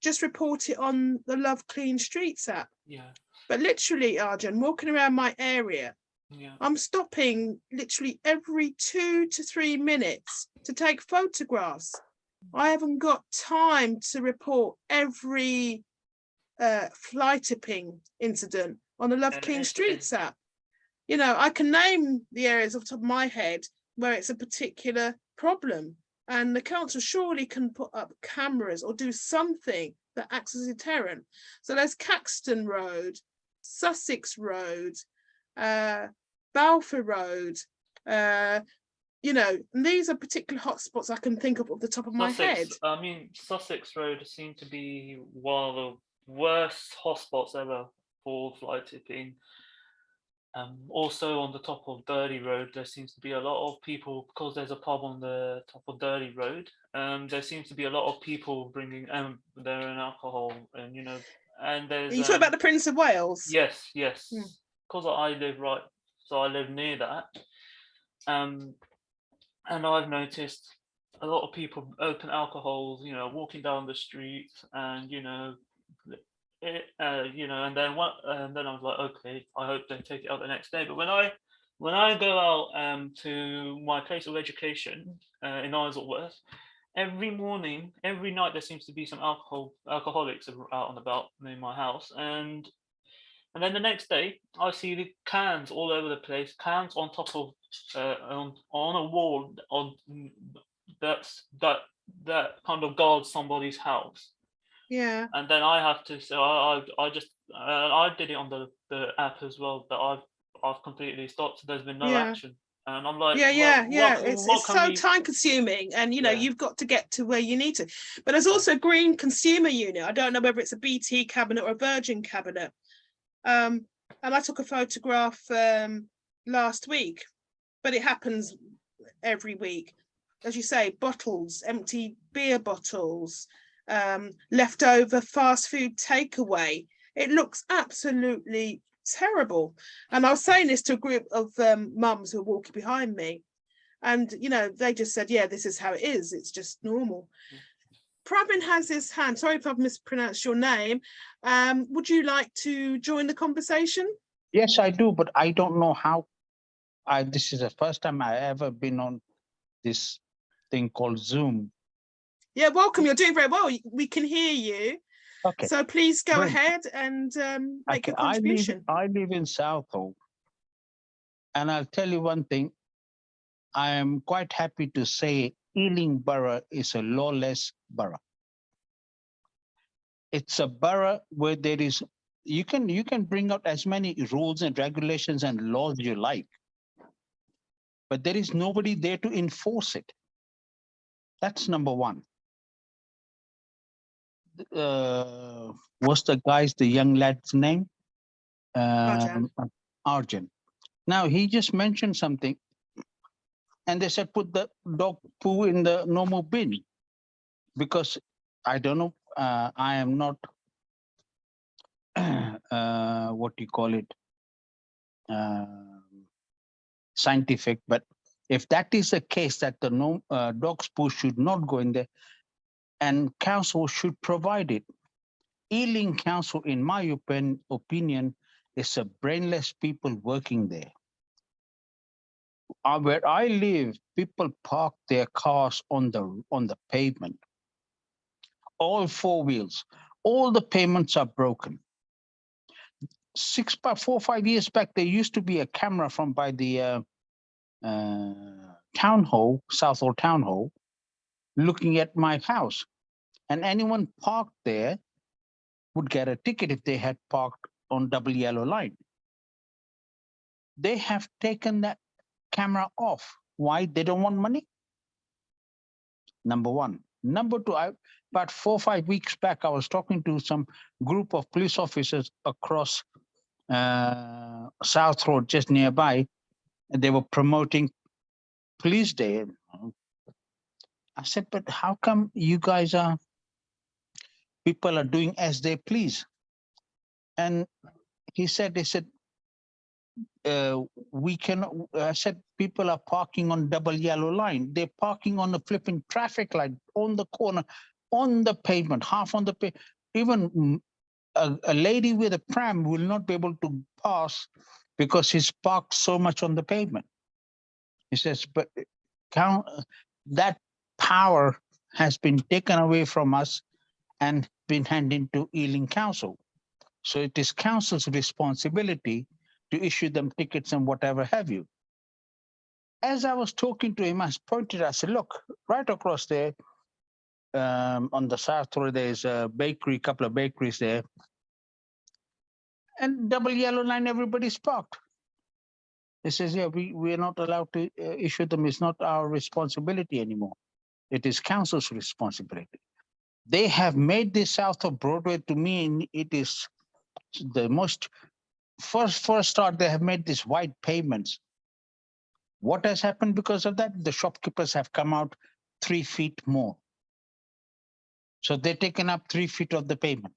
Just report it on the Love Clean Streets app. Yeah. But literally, Arjun, walking around my area, Yeah. I'm stopping literally every 2 to 3 minutes to take photographs. I haven't got time to report every fly tipping incident on the Love Clean Streets app. You know, I can name the areas off the top of my head where it's a particular problem, and the council surely can put up cameras or do something that acts as a deterrent. So there's Caxton Road, Sussex Road, Balfour Road, you know, and these are particular hotspots I can think of off the top of my head. I mean, Sussex Road seemed to be one of the worst hotspots ever for fly tipping. Also on the top of Dirty Road, there seems to be a lot of people, because there's a pub on the top of Dirty Road. There seems to be a lot of people bringing their own alcohol, and you know, and there's. Are you talking about the Prince of Wales? Yes, yes. Because I live near that. And I've noticed a lot of people open alcohols, you know, walking down the street, and you know, and then I was like, okay, I hope they take it out the next day. But when I go out to my place of education in Isleworth, every morning, every night, there seems to be some alcoholics out and about in my house, and then the next day I see the cans all over the place, cans on top of on a wall that kind of guards somebody's house. Yeah. And then I have to, so I just I did it on the app as well, but I've completely stopped. So there's been no action, and I'm like, it's so time consuming, and you know, you've got to get to where you need to. But there's also a green consumer unit. I don't know whether it's a BT cabinet or a Virgin cabinet. And I took a photograph last week, but it happens every week. As you say, bottles, empty beer bottles, leftover fast food takeaway. It looks absolutely terrible. And I was saying this to a group of mums who are walking behind me, and you know, they just said, yeah, this is how it is, it's just normal. Pravin has his hand. Sorry if I've mispronounced your name. Would you like to join the conversation? Yes, I do, but I don't know how. This is the first time I ever been on this thing called Zoom. Yeah, welcome. You're doing very well. We can hear you. Okay. So please go ahead and make your contribution. I live in Southall, and I'll tell you one thing. I am quite happy to say Ealing Borough is a lawless borough. It's a borough where there is, you can bring out as many rules and regulations and laws you like, but there is nobody there to enforce it. That's number one. What's the young lad's name? Arjun. Now he just mentioned something, and they said put the dog poo in the normal bin, because I don't know. I am not what do you call it, scientific, but if that is the case, that the dog's poo should not go in there, and council should provide it. Ealing Council, in my opinion, is a brainless people working there. Where I live, people park their cars on the pavement. All four wheels. All the pavements are broken. 4 or 5 years back, there used to be a camera from by the town hall, Southall town hall, looking at my house, and anyone parked there would get a ticket if they had parked on double yellow line. They have taken that camera off. Why? They don't want money. Number one. Number two, about 4 or 5 weeks back, I was talking to some group of police officers across South Road, just nearby, and they were promoting Police Day. I said, but how come you guys people are doing as they please? And they said, we cannot, I said, people are parking on double yellow line. They're parking on the flipping traffic light on the corner, on the pavement, half on the pavement. Even a lady with a pram will not be able to pass because he's parked so much on the pavement. He says, but that power has been taken away from us and been handed to Ealing Council. So it is council's responsibility to issue them tickets and whatever have you. As I was talking to him, I pointed, I said, look, right across there, on the south road, there's a bakery, couple of bakeries there. And double yellow line, everybody's parked. He says, yeah, we're not allowed to issue them. It's not our responsibility anymore. It is council's responsibility. They have made this Southall Broadway, to me, it is the most, first start, they have made these white pavements. What has happened because of that? The shopkeepers have come out 3 feet more. So they've taken up 3 feet of the pavement.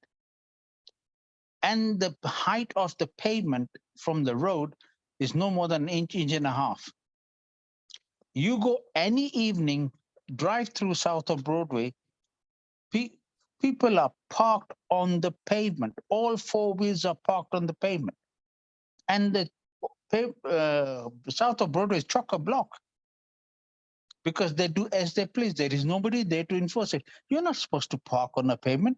And the height of the pavement from the road is no more than an inch and a half. You go any evening, drive through Southall Broadway, people are parked on the pavement. All 4 wheels are parked on the pavement. And the Southall Broadway is chock-a-block because they do as they please. There is nobody there to enforce it. You're not supposed to park on a pavement.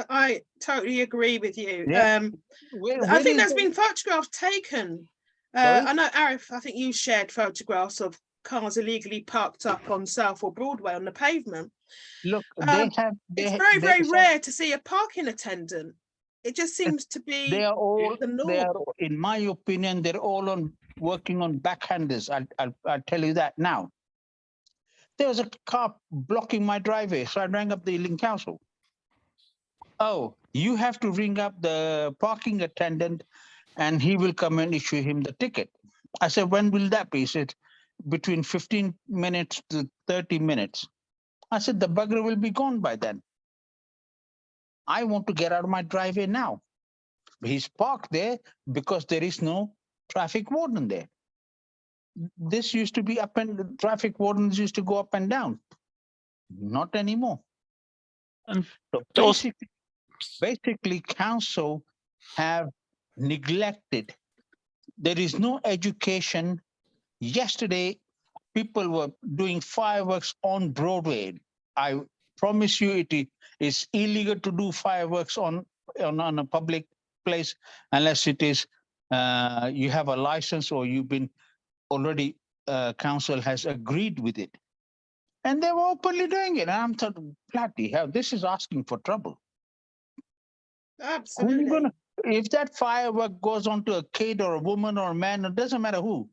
I totally agree with you. Yeah. I think there's been photographs taken. I know, Arif, I think you shared photographs of cars illegally parked up on Southall Broadway on the pavement. Look, it's very, very rare to see a parking attendant. It just seems to be they are all, the norm. in my opinion, they're all working on backhanders. I'll tell you that now. There was a car blocking my driveway, so I rang up the Ealing Council. Oh, you have to ring up the parking attendant and he will come and issue him the ticket. I said, when will that be? He said, between 15 minutes to 30 minutes. I said, the bugger will be gone by then. I want to get out of my driveway now. He's parked there because there is no traffic warden there. This used to be up and the traffic wardens used to go up and down. Not anymore. And so basically council have neglected. There is no education. Yesterday, people were doing fireworks on Broadway. I promise you it is illegal to do fireworks on a public place unless it is you have a license or you've been already council has agreed with it. And they were openly doing it. And I'm thinking, bloody hell, this is asking for trouble. Absolutely. If that firework goes onto a kid or a woman or a man, it doesn't matter who,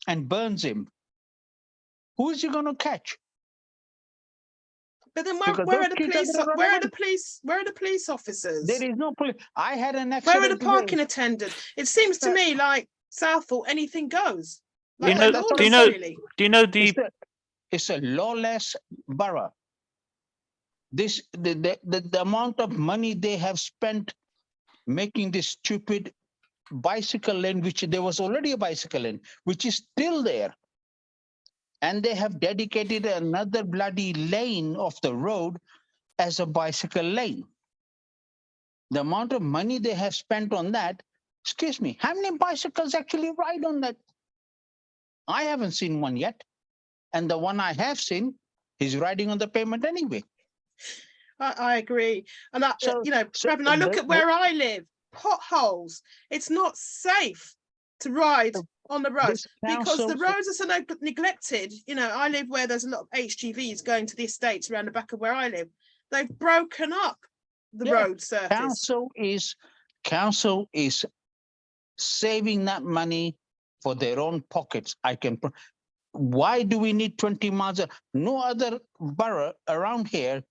and burns him, who is he going to catch? But then where are the police? Where are the police? Where are the police officers? There is no police. I had an accident. Where are the parking attendants? It seems to me like Southall, anything goes. Like do you know it's a lawless borough. The amount of money they have spent making this stupid bicycle lane, which there was already a bicycle lane, which is still there. And they have dedicated another bloody lane of the road as a bicycle lane. The amount of money they have spent on that, excuse me, how many bicycles actually ride on that? I haven't seen one yet. And the one I have seen, he's riding on the pavement anyway. I agree. And I look at where I live, potholes. It's not safe to ride on the roads because the roads are so neglected. You know, I live where there's a lot of HGVs going to the estates around the back of where I live. They've broken up the road surface. Council is saving that money for their own pockets. Why do we need 20 miles? No other borough around here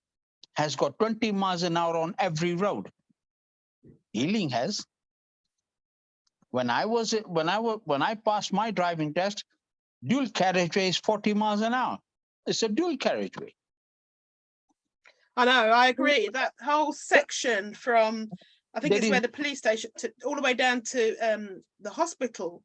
has got 20 miles an hour on every road. Ealing has. When I passed my driving test, dual carriageway is 40 miles an hour. It's a dual carriageway. I know, I agree. That whole section from I think There it's where is the police station, all the way down to the hospital.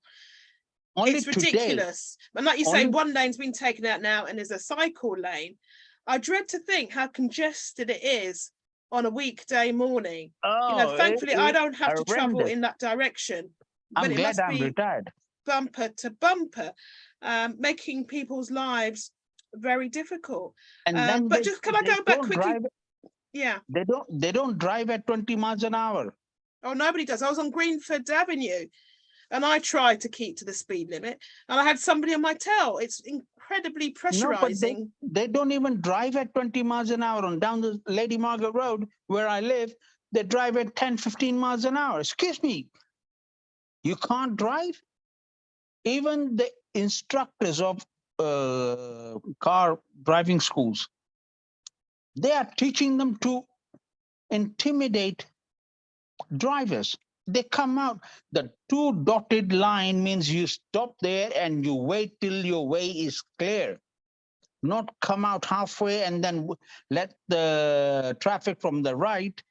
only It's today. ridiculous. And like you say, only- one lane's been taken out now and there's a cycle lane. I dread to think how congested it is on a weekday morning. Thankfully, I don't have to travel horrendous. in that direction. But I'm it glad must I'm be retired. bumper to bumper, making people's lives very difficult. And then But just can I go back quickly? Yeah. They don't drive at 20 miles an hour. Oh, nobody does. I was on Greenford Avenue and I tried to keep to the speed limit and I had somebody on my tail. It's incredibly pressurizing. No, but they don't even drive at 20 miles an hour. On down the Lady Margaret Road, where I live, they drive at 10, 15 miles an hour. Excuse me, you can't drive? Even the instructors of car driving schools, they are teaching them to intimidate drivers. They come out, the 2 dotted line means you stop there and you wait till your way is clear, not come out halfway and then let the traffic from the right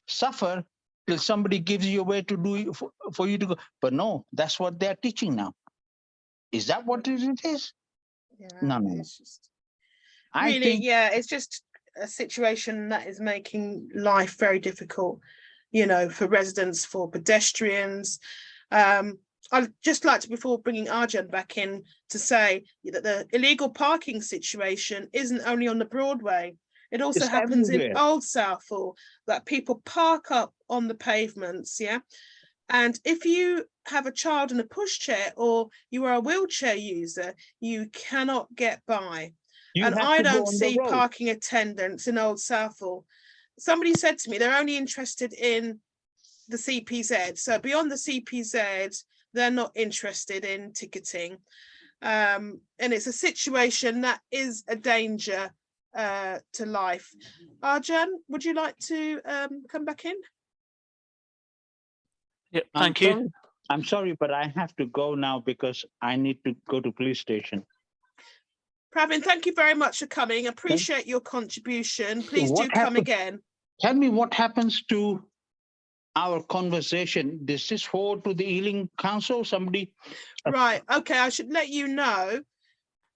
suffer till somebody gives you a way to do for you to go. But no, that's what they're teaching now. Is that what it is? Yeah, No. it's just I really, think it's just a situation that is making life very difficult, for residents, for pedestrians. I'd just like to, before bringing Arjan back in, to say that the illegal parking situation isn't only on the Broadway. It also It's happens everywhere. in Old Southall, that people park up on the pavements, yeah? And if you have a child in a pushchair or you are a wheelchair user, you cannot get by. you And have I to go don't on the see road. parking attendants in Old Southall. Somebody said to me they're only interested in the CPZ. So beyond the CPZ, they're not interested in ticketing. And it's a situation that is a danger to life. Arjan, would you like to come back in? Yeah, thank you. I'm sorry, but I have to go now because I need to go to police station. Pravin, thank you very much for coming. Appreciate your contribution. Please What do come happened- again. Tell me what happens to our conversation. Does this hold to the Ealing Council? Somebody? Right. Okay. I should let you know.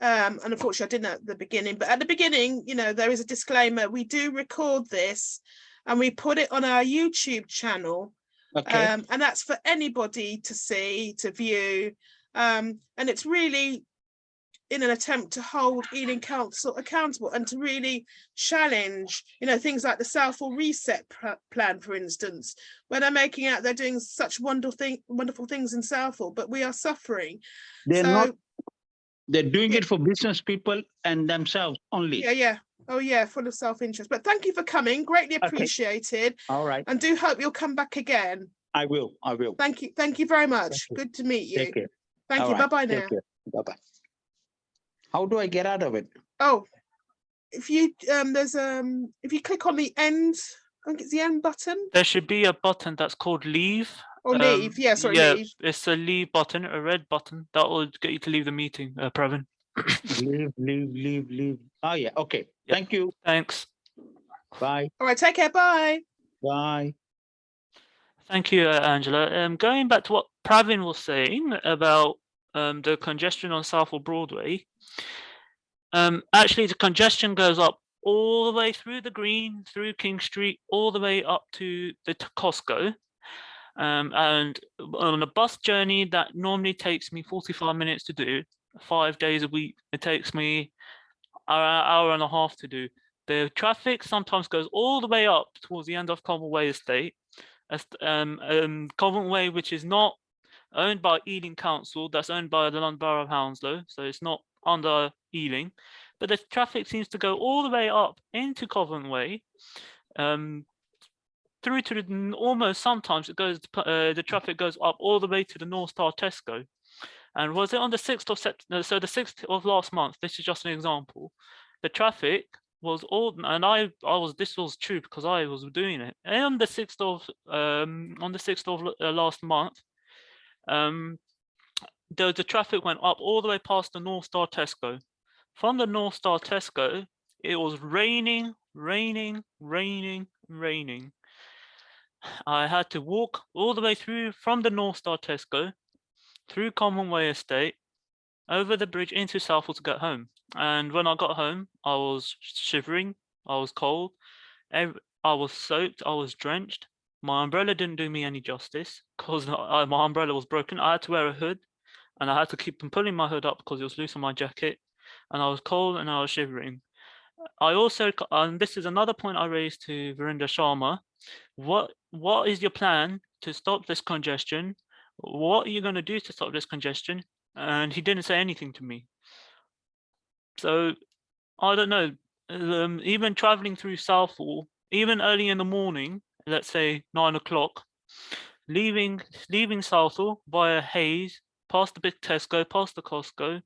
And unfortunately, I didn't at the beginning, but at the beginning, there is a disclaimer. We do record this and we put it on our YouTube channel. Okay. And that's for anybody to see, to view. And it's really in an attempt to hold Ealing Council accountable and to really challenge, things like the Southall Reset Plan, for instance, where they're making out they're doing such wonderful things in Southall, but we are suffering. They're doing it for business people and themselves only. Yeah. Oh yeah, full of self-interest. But thank you for coming. Greatly appreciated. All right. And do hope you'll come back again. I will. Thank you very much. Good to meet you. Take care. Thank All you. right. Bye-bye now. Take care. Bye-bye. How do I get out of it? Oh, if you if you click on the end, I think it's the end button. There should be a button that's called leave. Or leave. Yeah, sorry, yeah, leave. It's a leave button, a red button that will get you to leave the meeting, Pravin. Leave. Oh yeah. Okay. Yep. Thank you. Thanks. Bye. All right, take care. Bye. Bye. Thank you, Angela. Going back to what Pravin was saying about the congestion on Southall Broadway. Actually, the congestion goes up all the way through the Green, through King Street, all the way up to the Costco. And on a bus journey that normally takes me 45 minutes to do, 5 days a week, it takes me an hour and a half to do. The traffic sometimes goes all the way up towards the end of Covent Way Estate. Covent Way, which is not owned by Ealing Council, that's owned by the London Borough of Hounslow, so it's not under Ealing. But the traffic seems to go all the way up into Covent Way, through to almost sometimes it goes. The traffic goes up all the way to the North Star Tesco. And was it on the 6th of September? So the 6th of last month. This is just an example. The traffic was all, and I was. This was true because I was doing it. And on the 6th of last month, the traffic went up all the way past the North Star Tesco. From the North Star Tesco, it was raining. I had to walk all the way through from the North Star Tesco, through Commonwealth Estate, over the bridge into Southall to get home. And when I got home, I was shivering, I was cold, I was soaked, I was drenched. My umbrella didn't do me any justice because my umbrella was broken. I had to wear a hood, and I had to keep pulling my hood up because it was loose on my jacket, and I was cold and I was shivering. I also, and this is another point I raised to Virendra Sharma, what is your plan to stop this congestion? What are you going to do to stop this congestion? And he didn't say anything to me. So I don't know, even traveling through Southall, even early in the morning, let's say 9 o'clock, leaving Southall via Hayes, past the big Tesco, past the Costco,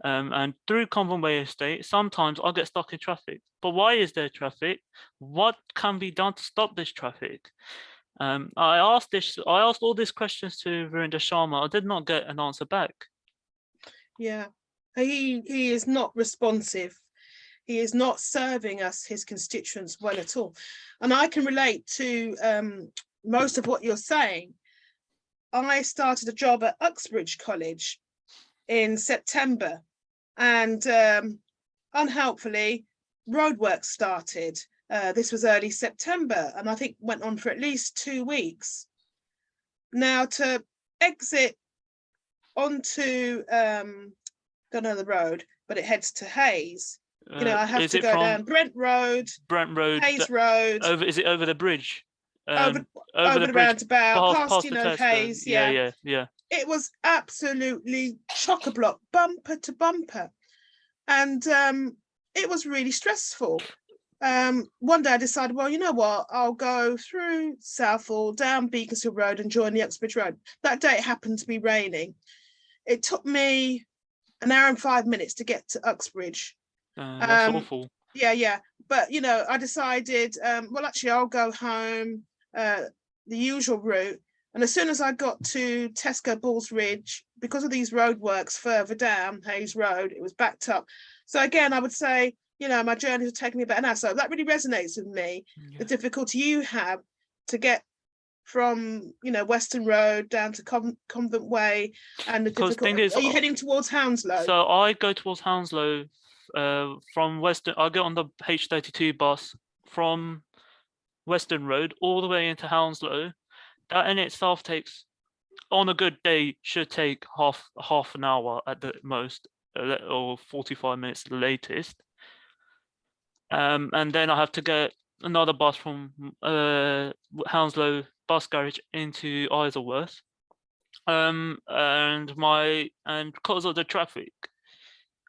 and through Conway Estate, sometimes I get stuck in traffic. But why is there traffic? What can be done to stop this traffic? I asked all these questions to Virendra Sharma. I did not get an answer back. Yeah, he is not responsive. He is not serving us, his constituents, well at all. And I can relate to most of what you're saying. I started a job at Uxbridge College in September, and unhelpfully, roadworks started. This was early September, and I think went on for at least 2 weeks. Now, to exit onto don't know the road, but it heads to Hayes. You know, I have to go down Brent Road, Hayes Road. Is it over the bridge? Over the roundabout, past you know, Hayes. Yeah. It was absolutely chock-a-block, bumper to bumper, and it was really stressful. One day I decided, well, you know what, I'll go through Southall, down Beaconsfield Road and join the Uxbridge Road. That day it happened to be raining. It took me an hour and 5 minutes to get to Uxbridge. That's awful. Yeah. But, you know, I decided, well, actually, I'll go home the usual route. And as soon as I got to Tesco Bulls Ridge, because of these roadworks further down Hayes Road, it was backed up. So again, I would say, you know, my journey has taken me about an hour. So that really resonates with me, the difficulty you have to get from, you know, Western Road down to Convent Way, and the difficulty. Are you heading towards Hounslow? So I go towards Hounslow from Western. I get on the H32 bus from Western Road all the way into Hounslow. That in itself takes, on a good day, should take half an hour at the most, or 45 minutes at the latest. And then I have to get another bus from Hounslow bus garage into Isleworth. And because of the traffic,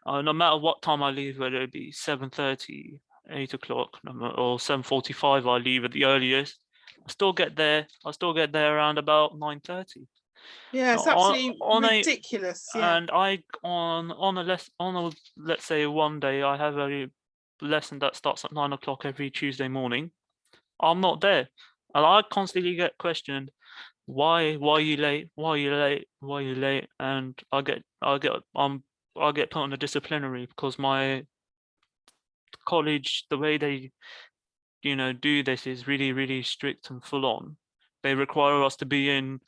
no matter what time I leave, whether it be 7:30, 8 o'clock, or 7:45, I leave at the earliest. I still get there around about 9:30. Yeah, it's absolutely ridiculous. And let's say one day I have a lesson that starts at 9 o'clock every Tuesday morning. I'm not there, and I constantly get questioned, why are you late? Why are you late? And I get put on a disciplinary because my college, the way they do this is really, really strict and full on. They require us to be in,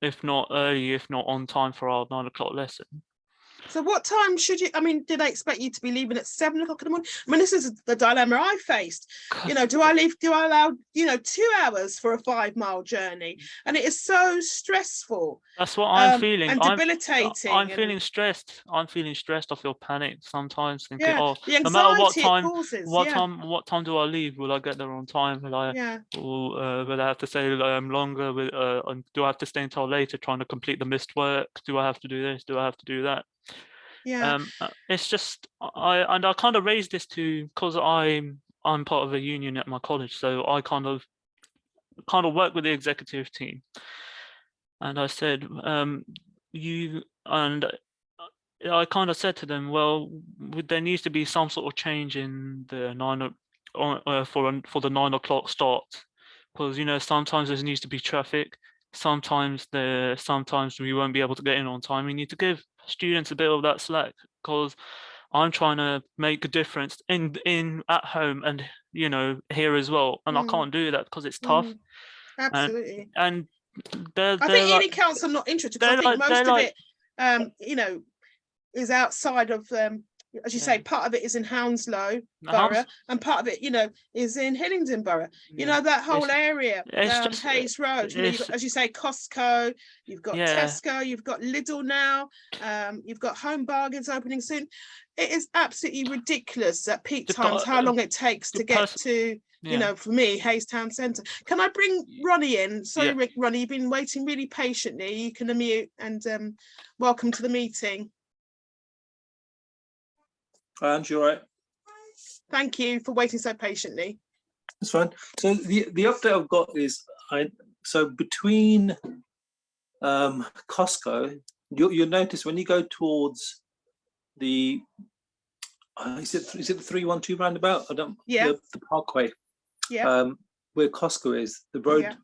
if not early, if not on time, for our 9 o'clock lesson. So what time should you, I mean, did they expect you to be leaving at 7 o'clock in the morning? I mean, this is the dilemma I faced. You know, do I allow, 2 hours for a 5-mile journey? And it is so stressful. That's what I'm feeling. And debilitating. I'm feeling stressed. I feel panic sometimes, thinking, the no matter what time, causes, what time do I leave? Will I get there on time? Will I have to stay longer? Do I have to stay until later trying to complete the missed work? Do I have to do this? Do I have to do that? It's just I kind of raised this because I'm part of a union at my college, so I kind of work with the executive team, and I said I kind of said to them, well, there needs to be some sort of change in the for the 9 o'clock start, because sometimes there needs to be traffic, sometimes we won't be able to get in on time. We need to give students a bit of that slack, because I'm trying to make a difference in at home and here as well, and I can't do that because it's tough. Absolutely. And I think any council not interested, because I think most of it, you know, is outside of, as you say, part of it is in Hounslow Borough, and part of it, you know, is in Hillingdon Borough. You know, that whole area, Hayes Road, you know, you've got, as you say, Costco, you've got Tesco, you've got Lidl now, you've got Home Bargains opening soon. It is absolutely ridiculous at peak times how long it takes to get to, you know, for me, Hayes Town Centre. Can I bring Ronnie in? Sorry, Rick, Ronnie, you've been waiting really patiently. You can unmute, and welcome to the meeting. Hi, Ange, you all right? Thank you for waiting so patiently. That's fine. So the update I've got is so between Costco, you'll notice when you go towards the is it the 312 roundabout? The Parkway. Yeah. Where Costco is, the road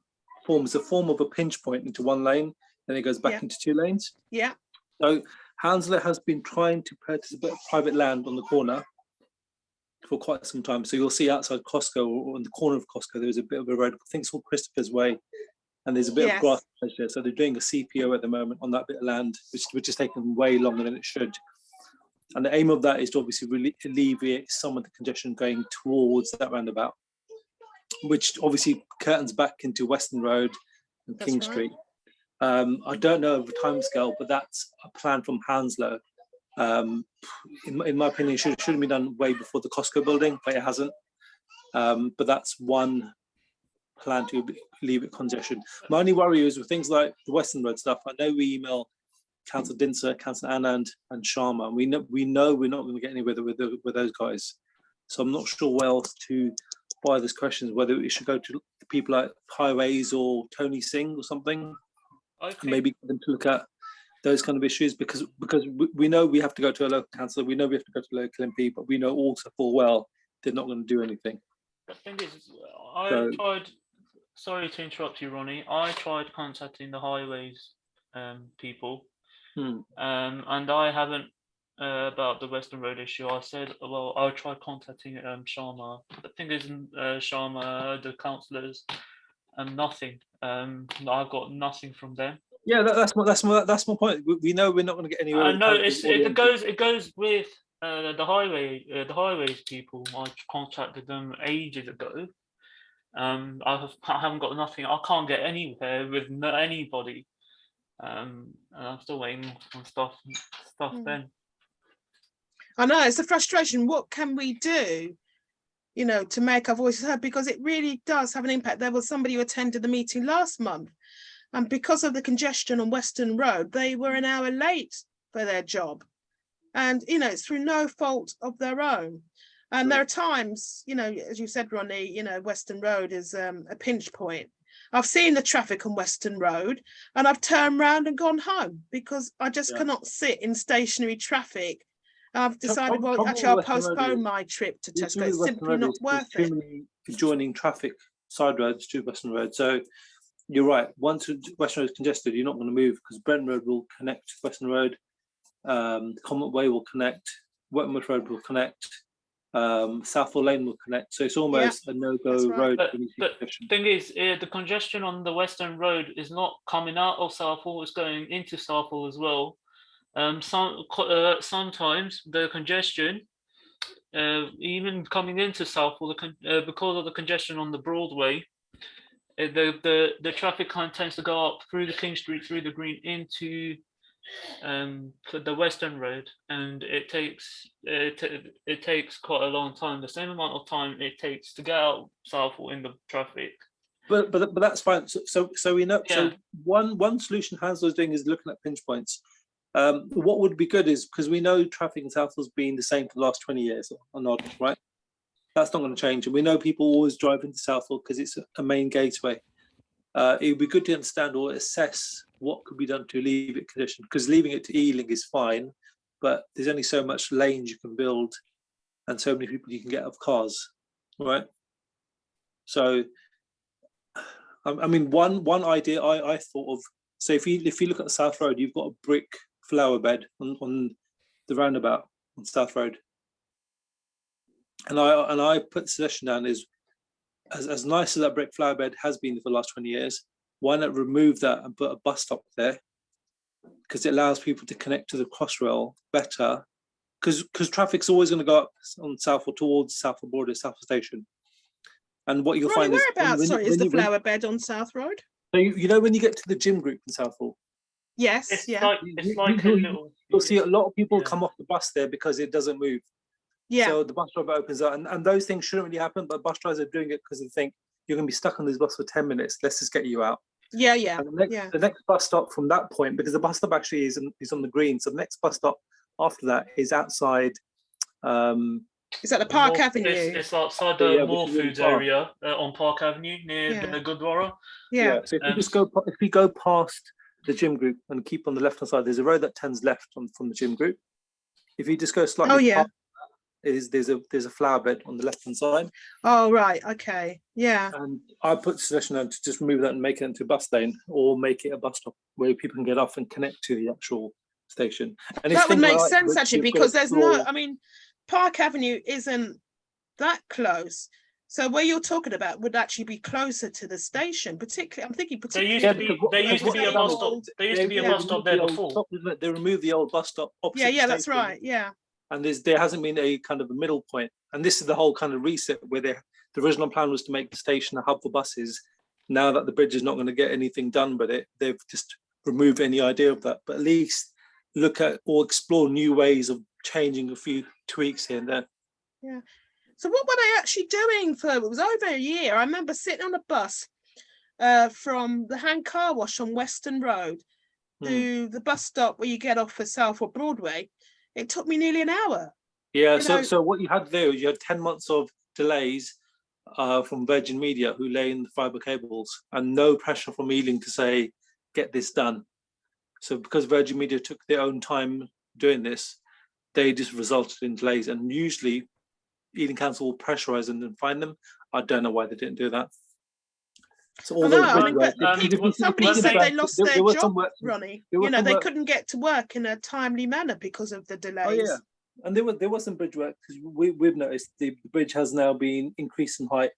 forms a form of a pinch point into one lane, then it goes back into two lanes. Yeah. So Hounslow has been trying to purchase a bit of private land on the corner for quite some time. So you'll see outside Costco, or on the corner of Costco, there's a bit of a road, I think it's called Christopher's Way, and there's a bit of grass there. So they're doing a CPO at the moment on that bit of land, which is taking way longer than it should. And the aim of that is to obviously alleviate some of the congestion going towards that roundabout, which obviously curtains back into Western Road and King Street. I don't know of a timescale, but that's a plan from Hounslow. In my opinion, it should have been done way before the Costco building, but it hasn't. But that's one plan to alleviate congestion. My only worry is with things like the Western Road stuff. I know we email Councillor Dinser, Councillor Anand, and Sharma. And we know we're not going to get anywhere with those guys. So I'm not sure where else to fire this question, whether it should go to people like Highways or Tony Singh or something. Maybe get them to look at those kind of issues, because we know we have to go to a local councillor, we know we have to go to a local MP, but we know also full well they're not going to do anything. The thing is, I tried. Sorry to interrupt you, Ronnie. I tried contacting the Highways people, and I haven't about the Western Road issue. I said, well, I tried contacting Sharma. The thing is, Sharma, the councillors, and nothing. I've got nothing from them. Yeah, that's my point. We know we're not going to get anywhere. No, it goes with the highways people. I contacted them ages ago. I haven't got nothing. I can't get anywhere with anybody. And I'm still waiting on stuff. Then. I know it's a frustration. What can we do, you know, to make our voices heard? Because it really does have an impact. There was somebody who attended the meeting last month, and because of the congestion on Western Road, they were an hour late for their job. And, you know, it's through no fault of their own. And there are times, you know, as you said, Ronnie, you know, Western Road is a pinch point. I've seen the traffic on Western Road and I've turned around and gone home because I just cannot sit in stationary traffic. I've decided, well, actually, I'll postpone my trip to Tesco. It's simply not worth it. Too many adjoining traffic side roads to Western Road. So you're right. Once Western Road is congested, you're not going to move because Brent Road will connect Western Road. Common Way will connect. Wetmouth Road will connect. Southall Lane will connect. So it's almost a no-go road. But the thing is, the congestion on the Western Road is not coming out of Southall; it's going into Southall as well. Sometimes the congestion, even coming into Southall, because of the congestion on the Broadway, the traffic tends to go up through the King Street, through the Green, into the Western Road, and it takes quite a long time, the same amount of time it takes to get out Southall in the traffic. But that's fine. So we know. So one solution Hounslow is doing is looking at pinch points. What would be good is, because we know traffic in Southall has been the same for the last 20 years or not, right? That's not going to change, and we know people always drive into Southall because it's a main gateway. It would be good to understand or assess what could be done to alleviate congestion, because leaving it to Ealing is fine, but there's only so much lanes you can build and so many people you can get of cars, right? So, I mean, one idea I thought of, so if you look at the South Road, you've got a brick flower bed on the roundabout on South Road. And I put the suggestion down is, as nice as that brick flower bed has been for the last 20 years, why not remove that and put a bus stop there? Because it allows people to connect to the Crossrail better. Because traffic's always going to go up on Southall towards Southall Broadway, Southall Station. And what you'll Ronnie, find is whereabouts, sorry, is the flower bed on South Road? So you know when you get to the gym group in Southall, Yes, It's yeah. like it's like a little. you'll see a lot of people Yeah. come off the bus there because it doesn't move. Yeah, So the bus driver opens up, and those things shouldn't really happen, but bus drivers are doing it because they think you're going to be stuck on this bus for 10 minutes. Let's just get you out. yeah, yeah, And the next bus stop from that point, because the bus stop actually is on the green, so the next bus stop after that is outside. Is that the Park More- Avenue? It's outside the Yeah, More which is really Foods far. area on Park Avenue near Yeah. the Gurdwara. Yeah, So if we go past the gym group and keep on the left hand side, there's a road that turns left from the gym group. If you just go slightly Oh, yeah. past, there's a flower bed on the left hand side. oh, right, okay, yeah. And I put the suggestion on to just remove that and make it into a bus lane, or make it a bus stop where people can get off and connect to the actual station. And That would things make like sense that actually, you've got because to there's no, explore- I mean, Park Avenue isn't that close. So where you're talking about would actually be closer to the station, particularly, I'm thinking There particularly. used Yeah, to be because what- there used to because be a what bus they stop. did- There used to be a they bus stop removed there the old before. stop, isn't it? They removed the old bus stop opposite Yeah, yeah, the that's station, right, yeah. and there hasn't been a kind of a middle point. And this is the whole kind of reset where the original plan was to make the station a hub for buses. Now that the bridge is not going to get anything done with it, they've just removed any idea of that. But at least look at or explore new ways of changing a few tweaks here and there. So what were they actually doing for, it was over a year. I remember sitting on a bus from the hand car wash on Western Road to the bus stop where you get off for Southall Broadway. It took me nearly an hour. Yeah, You so know- so what you had there was you had 10 months of delays from Virgin Media, who lay in the fibre cables, and no pressure from Ealing to say, get this done. So because Virgin Media took their own time doing this, they just resulted in delays. And usually Ealing Council will pressurise them and find them. I don't know why they didn't do that. So all I know, those I big mean, works- but if you- if you- somebody if you said think they about it, lost there their was some job, work- Ronnie. there was You know, some they work- couldn't get to work in a timely manner because of the delays. Oh yeah, and there was some bridge work, because we've noticed the bridge has now been increased in height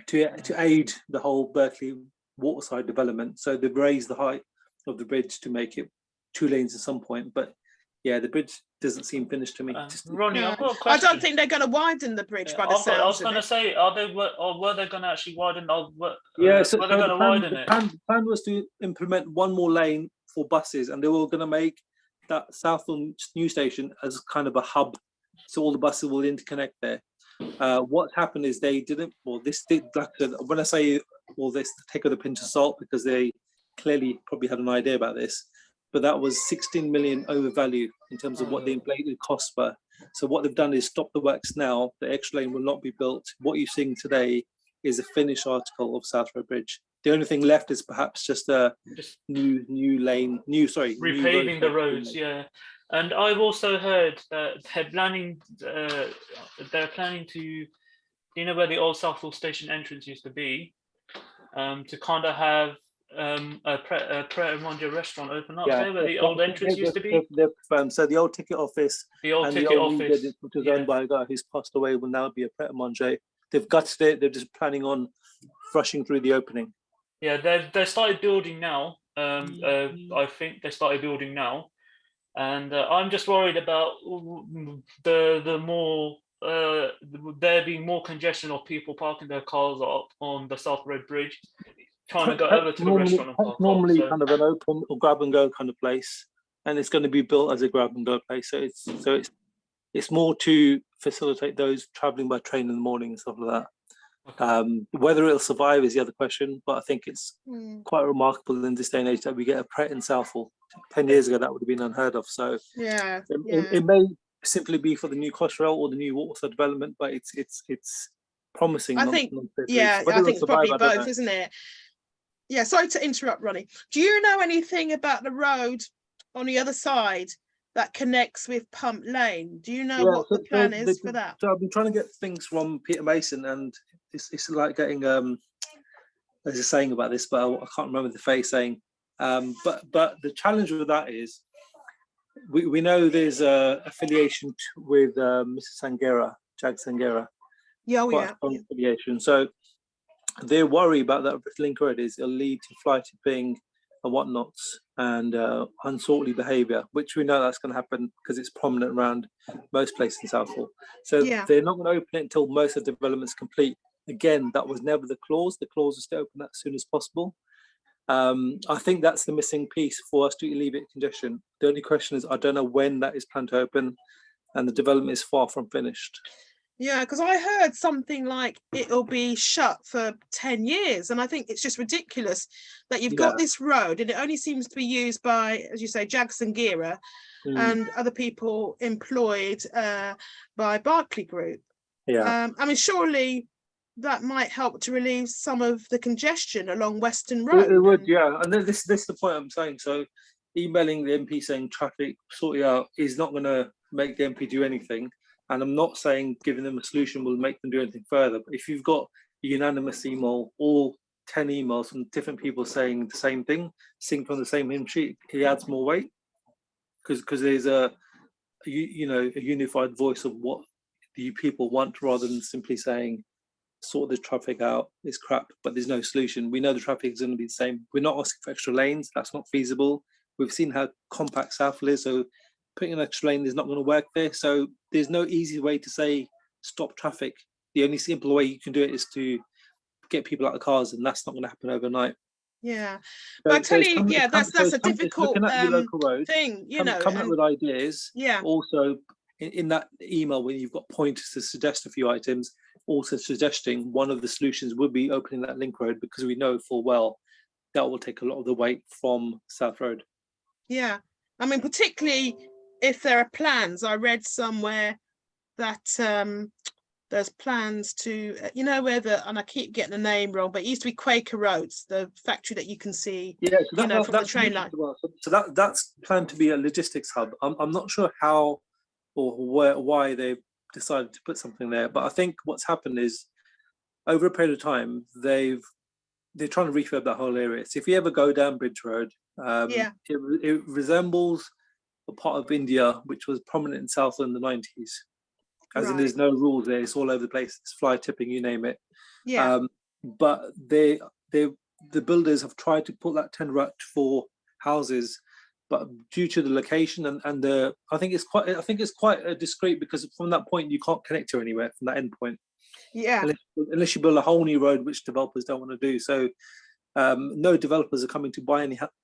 to aid the whole Berkeley waterside development. So they've raised the height of the bridge to make it 2 lanes at some point. But yeah, the bridge doesn't seem finished to me. Ronnie, No. I've got a I question. don't think they're going to widen the bridge by the I was sounds going of to it. say, were they going to actually widen? Yeah, so were so they going the to plan, widen the it? plan was to implement one more lane for buses, and they were going to make that Southall new station as kind of a hub, so all the buses will interconnect there. What happened is they didn't. Well, this did. When I say all this, take with a pinch of salt, because they clearly probably had an idea about this, but that was 16 million overvalue in terms of what the inflated costs were. So what they've done is stop the works now. The extra lane will not be built. What you're seeing today is a finished article of South Road Bridge. The only thing left is perhaps just a new lane, Repaving the roads, yeah. And I've also heard that they're planning to, you know, where the Old Southall station entrance used to be, to kind of have a Pret a Manger restaurant open up there where the old entrance used to be. So the old ticket office The old and ticket the old office. Media, which was owned by a guy who's passed away, will now be a Pret a Manger. They've gutted it. They're just planning on rushing through the opening. Yeah, they started building now. I think they started building now, and I'm just worried about the more there being more congestion of people parking their cars up on the South Road Bridge, trying to go over to the restaurant and park Normally, up. So, kind of an open or grab and go kind of place, and it's going to be built as a grab and go place. So it's more to facilitate those travelling by train in the morning and stuff like that. okay. Whether it'll survive is the other question, but I think it's Hmm. quite remarkable in this day and age that we get a Pret in Southall. 10 years ago, that would have been unheard of. So Yeah, it may simply be for the new Crossrail or the new waterside development, but it's promising. I think, nonetheless. yeah, Whether I it'll think it's survive, probably I don't both, know. isn't it? Yeah, sorry to interrupt, Ronnie. Do you know anything about the road on the other side that connects with Pump Lane? Do you know Yeah, what so- the plan so is for that? So I've been trying to get things from Peter Mason, and it's like getting there's a saying about this, but I can't remember the phrase saying. But the challenge with that is we know there's a affiliation with Mrs. Sangera, Jag Sangera, Yeah, quite a strong affiliation. So their worry about that link road is it'll lead to fly tipping and whatnots and unsortly behaviour, which we know that's going to happen because it's prominent around most places in Southall. So they're not going to open it until most of the development's complete. Again, that was never the clause. The clause was to open that as soon as possible. I think that's the missing piece for us to alleviate congestion. The only question is, I don't know when that is planned to open, and the development is far from finished. Yeah, because I heard something like it'll be shut for 10 years. And I think it's just ridiculous that you've got this road and it only seems to be used by, as you say, Jackson Gira and other people employed by Barclay Group. I mean, surely that might help to relieve some of the congestion along Western Road. It would, yeah. And this is the point I'm saying. So emailing the MP saying traffic, sort it out, is not going to make the MP do anything. And I'm not saying giving them a solution will make them do anything further. But if you've got a unanimous email, all 10 emails from different people saying the same thing, synced from the same hymn sheet, it adds more weight. Because there's a unified voice of what the people want, rather than simply saying, sort the traffic out, it's crap, but there's no solution. We know the traffic is going to be the same. We're not asking for extra lanes. That's not feasible. We've seen how compact Southall is, so putting an extra lane is not going to work there. So there's no easy way to say stop traffic. The only simple way you can do it is to get people out of cars, and that's not going to happen overnight. Yeah, but I tell you, that's a difficult thing, you know. Coming up with ideas. Yeah. Also, in that email, when you've got pointers to suggest a few items, also suggesting one of the solutions would be opening that link road, because we know full well that will take a lot of the weight from South Road. Yeah, I mean, particularly if there are plans. I read somewhere that there's plans to, you know, where and I keep getting the name wrong, but it used to be Quaker Roads, the factory that you can see, from the train line. So that's planned to be a logistics hub. I'm not sure how or why they've decided to put something there, but I think what's happened is over a period of time they're trying to refurb that whole area. So if you ever go down Bridge Road, it resembles a part of India which was prominent in Southall in the 90s. As in, there's no rules there. It's all over the place. It's fly tipping, you name it. But the builders have tried to put that tender out for houses, but due to the location and the, I think it's quite discreet, because from that point you can't connect to anywhere from that end point. Unless you build a whole new road, which developers don't want to do. So no developers are coming to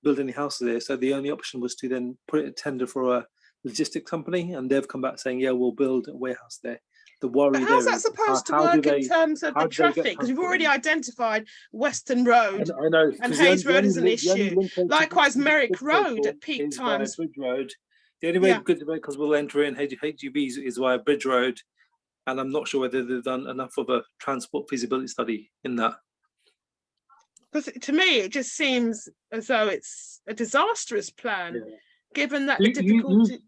build any houses there. So the only option was to then put it a tender for a logistics company, and they've come back saying, yeah, we'll build a warehouse there. The worry there is, how's that supposed to work in terms of the traffic? Because we've already identified Western Road, I know, and Hayes Road is an issue. Likewise, Merrick Road at peak times. Bridge Road. The only way good vehicles will enter in HGVs is via Bridge Road, and I'm not sure whether they've done enough of a transport feasibility study in that. Because to me, it just seems as though it's a disastrous plan, given that the difficulty.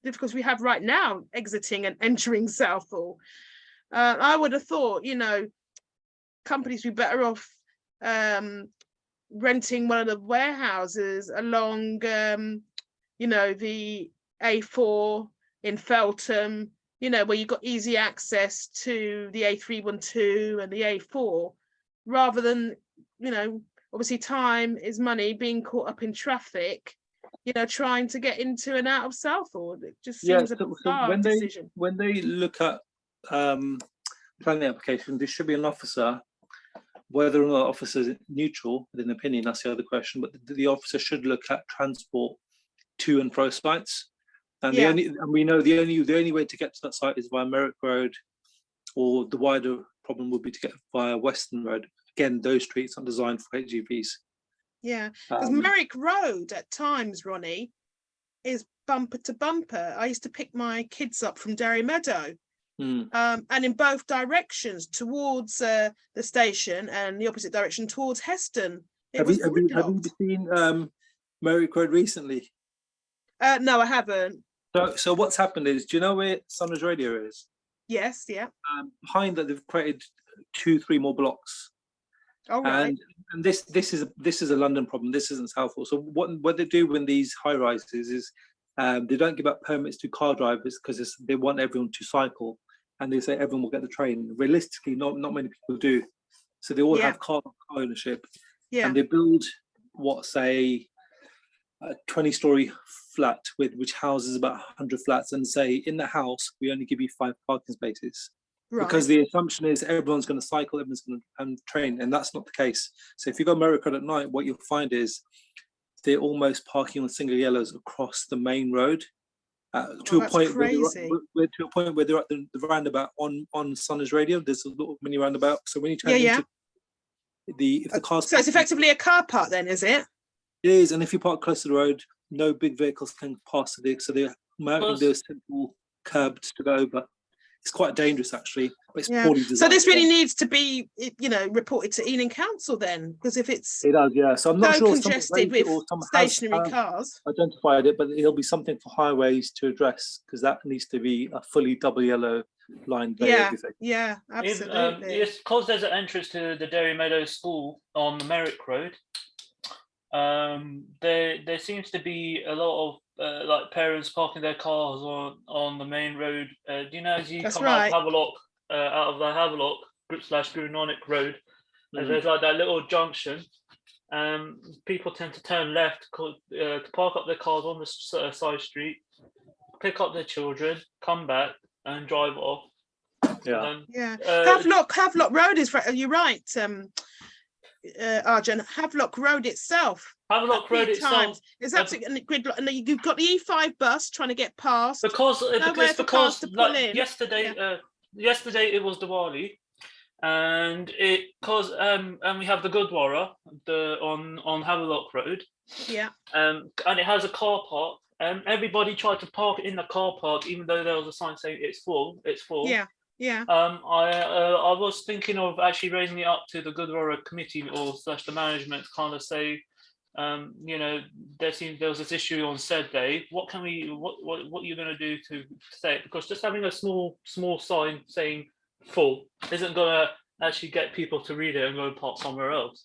Difficulties we have right now exiting and entering Southall. I would have thought, you know, companies would be better off renting one of the warehouses along, you know, the A4 in Feltham, you know, where you've got easy access to the A312 and the A4, rather than, you know, obviously time is money, being caught up in traffic, you know, trying to get into and out of Southall. It just seems a bizarre decision. When they look at planning application, there should be an officer. Whether or not the officer is neutral, with an opinion, that's the other question. But the officer should look at transport to and fro sites. And we know the only way to get to that site is via Merrick Road, or the wider problem would be to get via Western Road. Again, those streets are designed for HGVs. Yeah, because Merrick Road at times, Ronnie, is bumper to bumper. I used to pick my kids up from Derry Meadow, and in both directions, towards the station and the opposite direction towards Heston. Have you seen Merrick Road recently? No, I haven't. So what's happened is, do you know where Sunrise Radio is? Yes, yeah. Behind that, they've created 2-3 more blocks. Oh, right. And this is a London problem. This isn't Southall. So what they do when these high rises is they don't give out permits to car drivers, because they want everyone to cycle. and they say everyone will get the train. Realistically, not many people do. So they all have car ownership, and they build say a 20-story flat which houses about 100 flats, and say in the house we only give you 5 parking spaces. Right. Because the assumption is everyone's going to cycle, everyone's going to train, and that's not the case. So if you go Merit Road at night, what you'll find is they're almost parking on single yellows across the main road to a point where they're at the roundabout on Sunder's Radio. There's a little mini roundabout. So when you turn into if the cars, so it's effectively a car park, then, is it? It is, and if you park close to the road, no big vehicles can pass so they're mounting those simple curbs to go over. It's quite dangerous, actually. But it's poorly designed. So this really needs to be, reported to Ealing Council then, because if it's it does, yeah. So I'm not sure congested with stationary cars, identified it, but it'll be something for highways to address, because that needs to be a fully double yellow line. Yeah, absolutely. It's because there's an entrance to the Dairy Meadows School on the Merrick Road. There seems to be a lot of like parents parking their cars on the main road. Do you know, as you come out of Havelock, out of the Havelock /Guru Nanak Road, and there's like that little junction. People tend to turn left to park up their cars on the side street, pick up their children, come back, and drive off. Havelock Road is right. You're right. Arjun, Havelock Road itself. Havelock Road itself is absolutely gridlock, and you've got the E5 bus trying to get past. Because like yesterday it was Diwali, and and we have the Gurdwara on Havelock Road. Yeah. And it has a car park, and everybody tried to park in the car park, even though there was a sign saying it's full. It's full. Yeah. Yeah. I was thinking of actually raising it up to the Gurdwara committee or / the management to kind of say, there was this issue on said day. What are you going to do to say it? Because just having a small sign saying full isn't going to actually get people to read it and go and park somewhere else.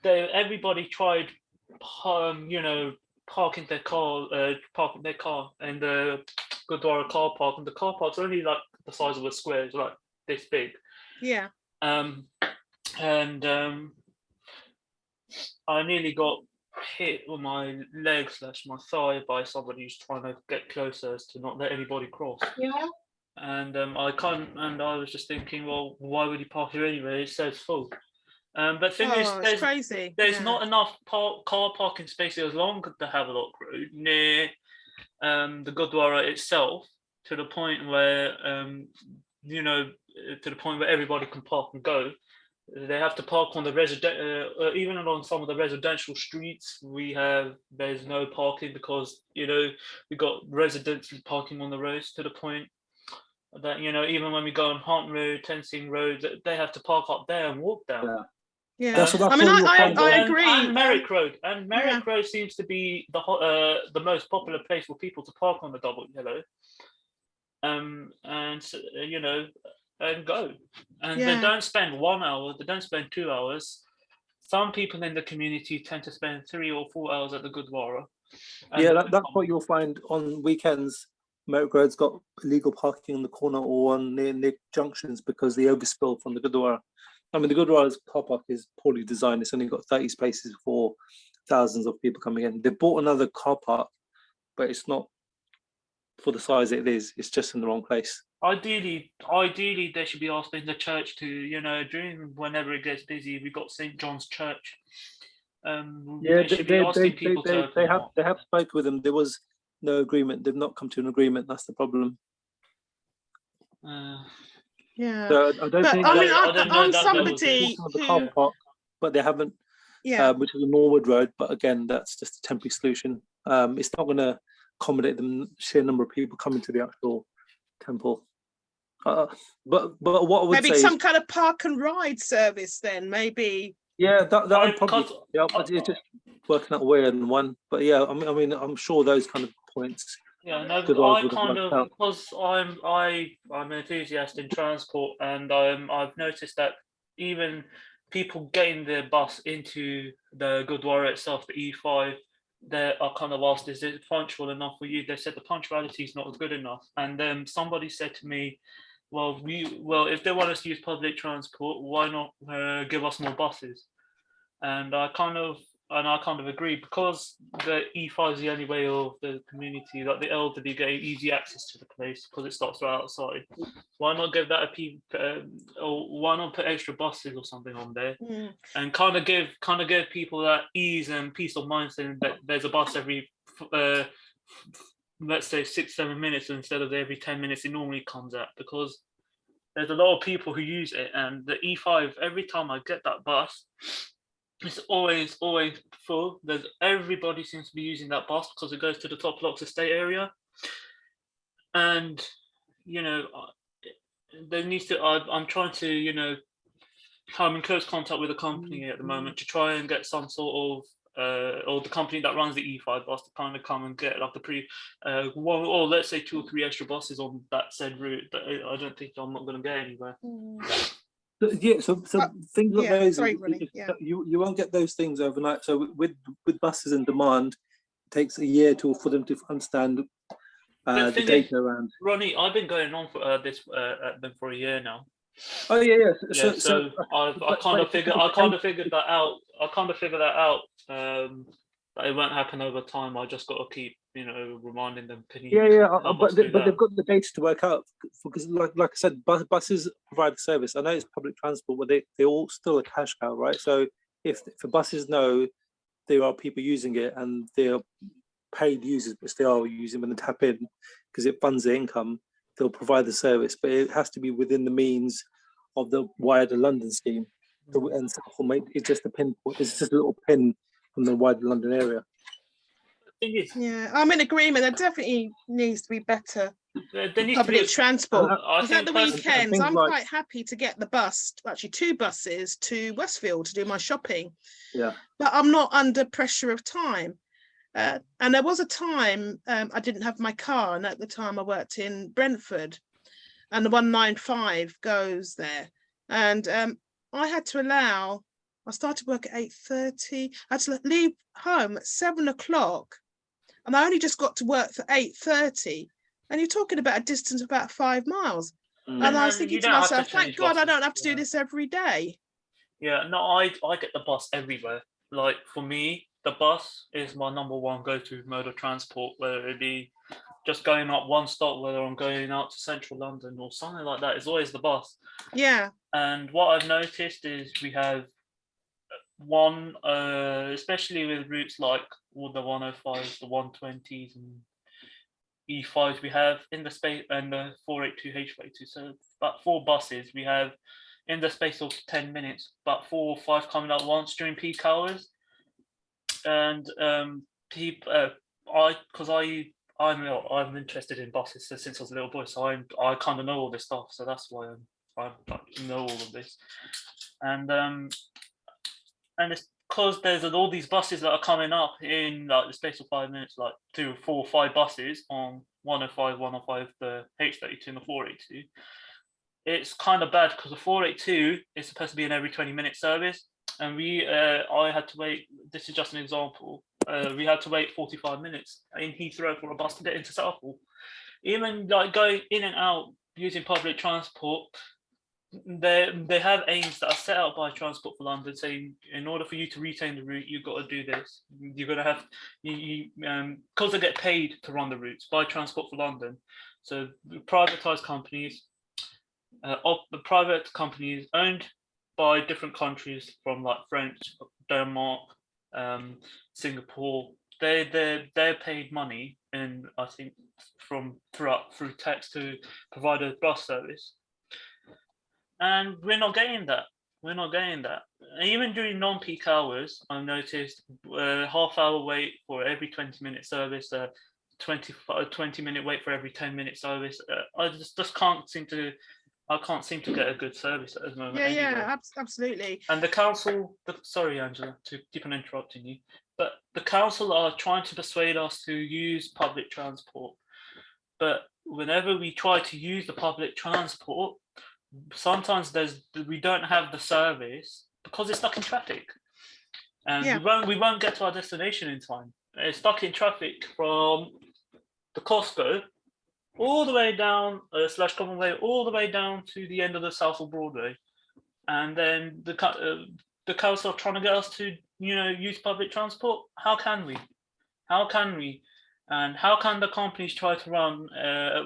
Everybody tried, parking their car in the Gurdwara car park, and the car park's only like the size of a square. It's like this big. Yeah. I nearly got hit on my leg / my thigh by somebody who's trying to get closer as to not let anybody cross. Yeah. And I was just thinking, well, why would he park here anyway? It says full. But thing is, there's not enough car parking spaces along the Havelock Road near the Gurdwara itself, to the point where everybody can park and go. They have to park on the even along some of the residential streets. There's no parking because we got residents parking on the roads, to the point that even when we go on Hunt Road, Tensing Road, they have to park up there and walk down. Yeah. I agree. And Merrick Road, Road seems to be the most popular place for people to park on the double yellow. And go. And they don't spend 1 hour, they don't spend 2 hours. Some people in the community tend to spend 3 or 4 hours at the Gurdwara. That's what you'll find on weekends. Merrick Road's got illegal parking on the corner or on near junctions because they overspill from the Gurdwara. I mean, the Gurdwara's car park is poorly designed. It's only got 30 spaces for thousands of people coming in. They bought another car park, but it's not for the size it is. It's just in the wrong place. Ideally, they should be asking the church to, during whenever it gets busy, we've got St. John's Church. They have spoken with them. There was no agreement. They've not come to an agreement. That's the problem. So I don't think the car park, but they haven't. Which is a Norwood Road, but again, that's just a temporary solution. It's not going to accommodate the sheer number of people coming to the actual temple. But what I would maybe say some kind of park and ride service then, maybe. Yeah, that would probably. But it's just working out where and when. But yeah, I mean, I'm sure those kind of points. Yeah, no, because I'm an enthusiast in transport, and I've noticed that even people getting their bus into the Gurdwara itself, the E5, they are kind of asked, is it punctual enough for you? They said the punctuality is not good enough. And then somebody said to me, well, if they want us to use public transport, why not give us more buses? And I kind of agree, because the E5 is the only way of the community, like the elderly, get easy access to the place because it stops right outside. Why not give that or why not put extra buses or something on there, and kind of give people that ease and peace of mind, saying that there's a bus every let's say 6-7 minutes instead of every 10 minutes it normally comes at, because there's a lot of people who use it. And the E5, every time I get that bus, it's always full. Everybody seems to be using that bus because it goes to the top blocks estate area. And there needs to. I'm trying to I'm in close contact with the company at the moment to try and get some sort of or the company that runs the E5 bus to kind of come and get like one, or let's say 2 or 3 extra buses on that said route. But I don't think I'm not going to get anywhere. Yeah, so things like those, sorry, Ronnie, you won't get those things overnight. So with buses in demand, it takes a year for them to understand the data around. Ronnie, I've been going on for this at them for a year now. Oh yeah. So I kind of figured that out. That it won't happen over time. I just got to keep reminding them. But they've got the data to work out, because like I said, buses provide the service. I know it's public transport, but they all still a cash cow, right? So if the buses know there are people using it and they're paid users, which they are using when they tap in because it funds their income, they'll provide the service, but it has to be within the means of the wider London scheme. And it's just a pinpoint. It's just a little pin from the wider London area. Yeah, I'm in agreement. There definitely needs to be better public transport. Because at the weekends, I'm quite happy to get the bus, actually 2 buses to Westfield to do my shopping. Yeah. But I'm not under pressure of time. And there was a time I didn't have my car, and at the time I worked in Brentford, and the 195 goes there. And I had to I started work at 8:30. I had to leave home at 7 o'clock, and I only just got to work for 8:30. And you're talking about a distance of about 5 miles. And I was thinking to myself, thank God I don't have to do this every day. Yeah, no, I get the bus everywhere. Like for me, the bus is my number one go-to mode of transport, whether it be just going up one stop, whether I'm going out to central London or something like that, it's always the bus. Yeah. And what I've noticed is we have one, especially with routes like all the 105s, the 120s and E5s, we have in the space, and the 482, H42, so about 4 buses we have in the space of 10 minutes, about 4 or 5 coming at once during peak hours. And I'm interested in buses since I was a little boy, so I kind of know all this stuff, so that's why I know all of this. And it's because there's all these buses that are coming up in like the space of 5 minutes, like 2, 4, 5 buses on 105, the H32 and the 482. It's kind of bad because the 482 is supposed to be an every 20-minute service, and I had to wait. This is just an example. We had to wait 45 minutes in Heathrow for a bus to get into Southall. Even like going in and out using public transport, they have aims that are set out by Transport for London, saying in order for you to retain the route, you've got to do this. You're going to have because they get paid to run the routes by Transport for London. So privatized companies, the private companies owned by different countries from like French, Denmark, Singapore. They're paid money, and I think through tax to provide a bus service. And we're not getting that. Even during non-peak hours, I've noticed half-hour wait for every 20-minute service, 20-minute wait for every 10-minute service. I just can't seem to get a good service at the moment. Yeah, absolutely. And the council, sorry, Angela, to keep on interrupting you, but the council are trying to persuade us to use public transport. But whenever we try to use the public transport, sometimes we don't have the service because it's stuck in traffic, and we won't get to our destination in time. stuck in traffic from the Costco all the way down slash common way all the way down to the end of the Southall Broadway, and then the council are trying to get us to use public transport. How can we? How can we? And how can the companies try to run?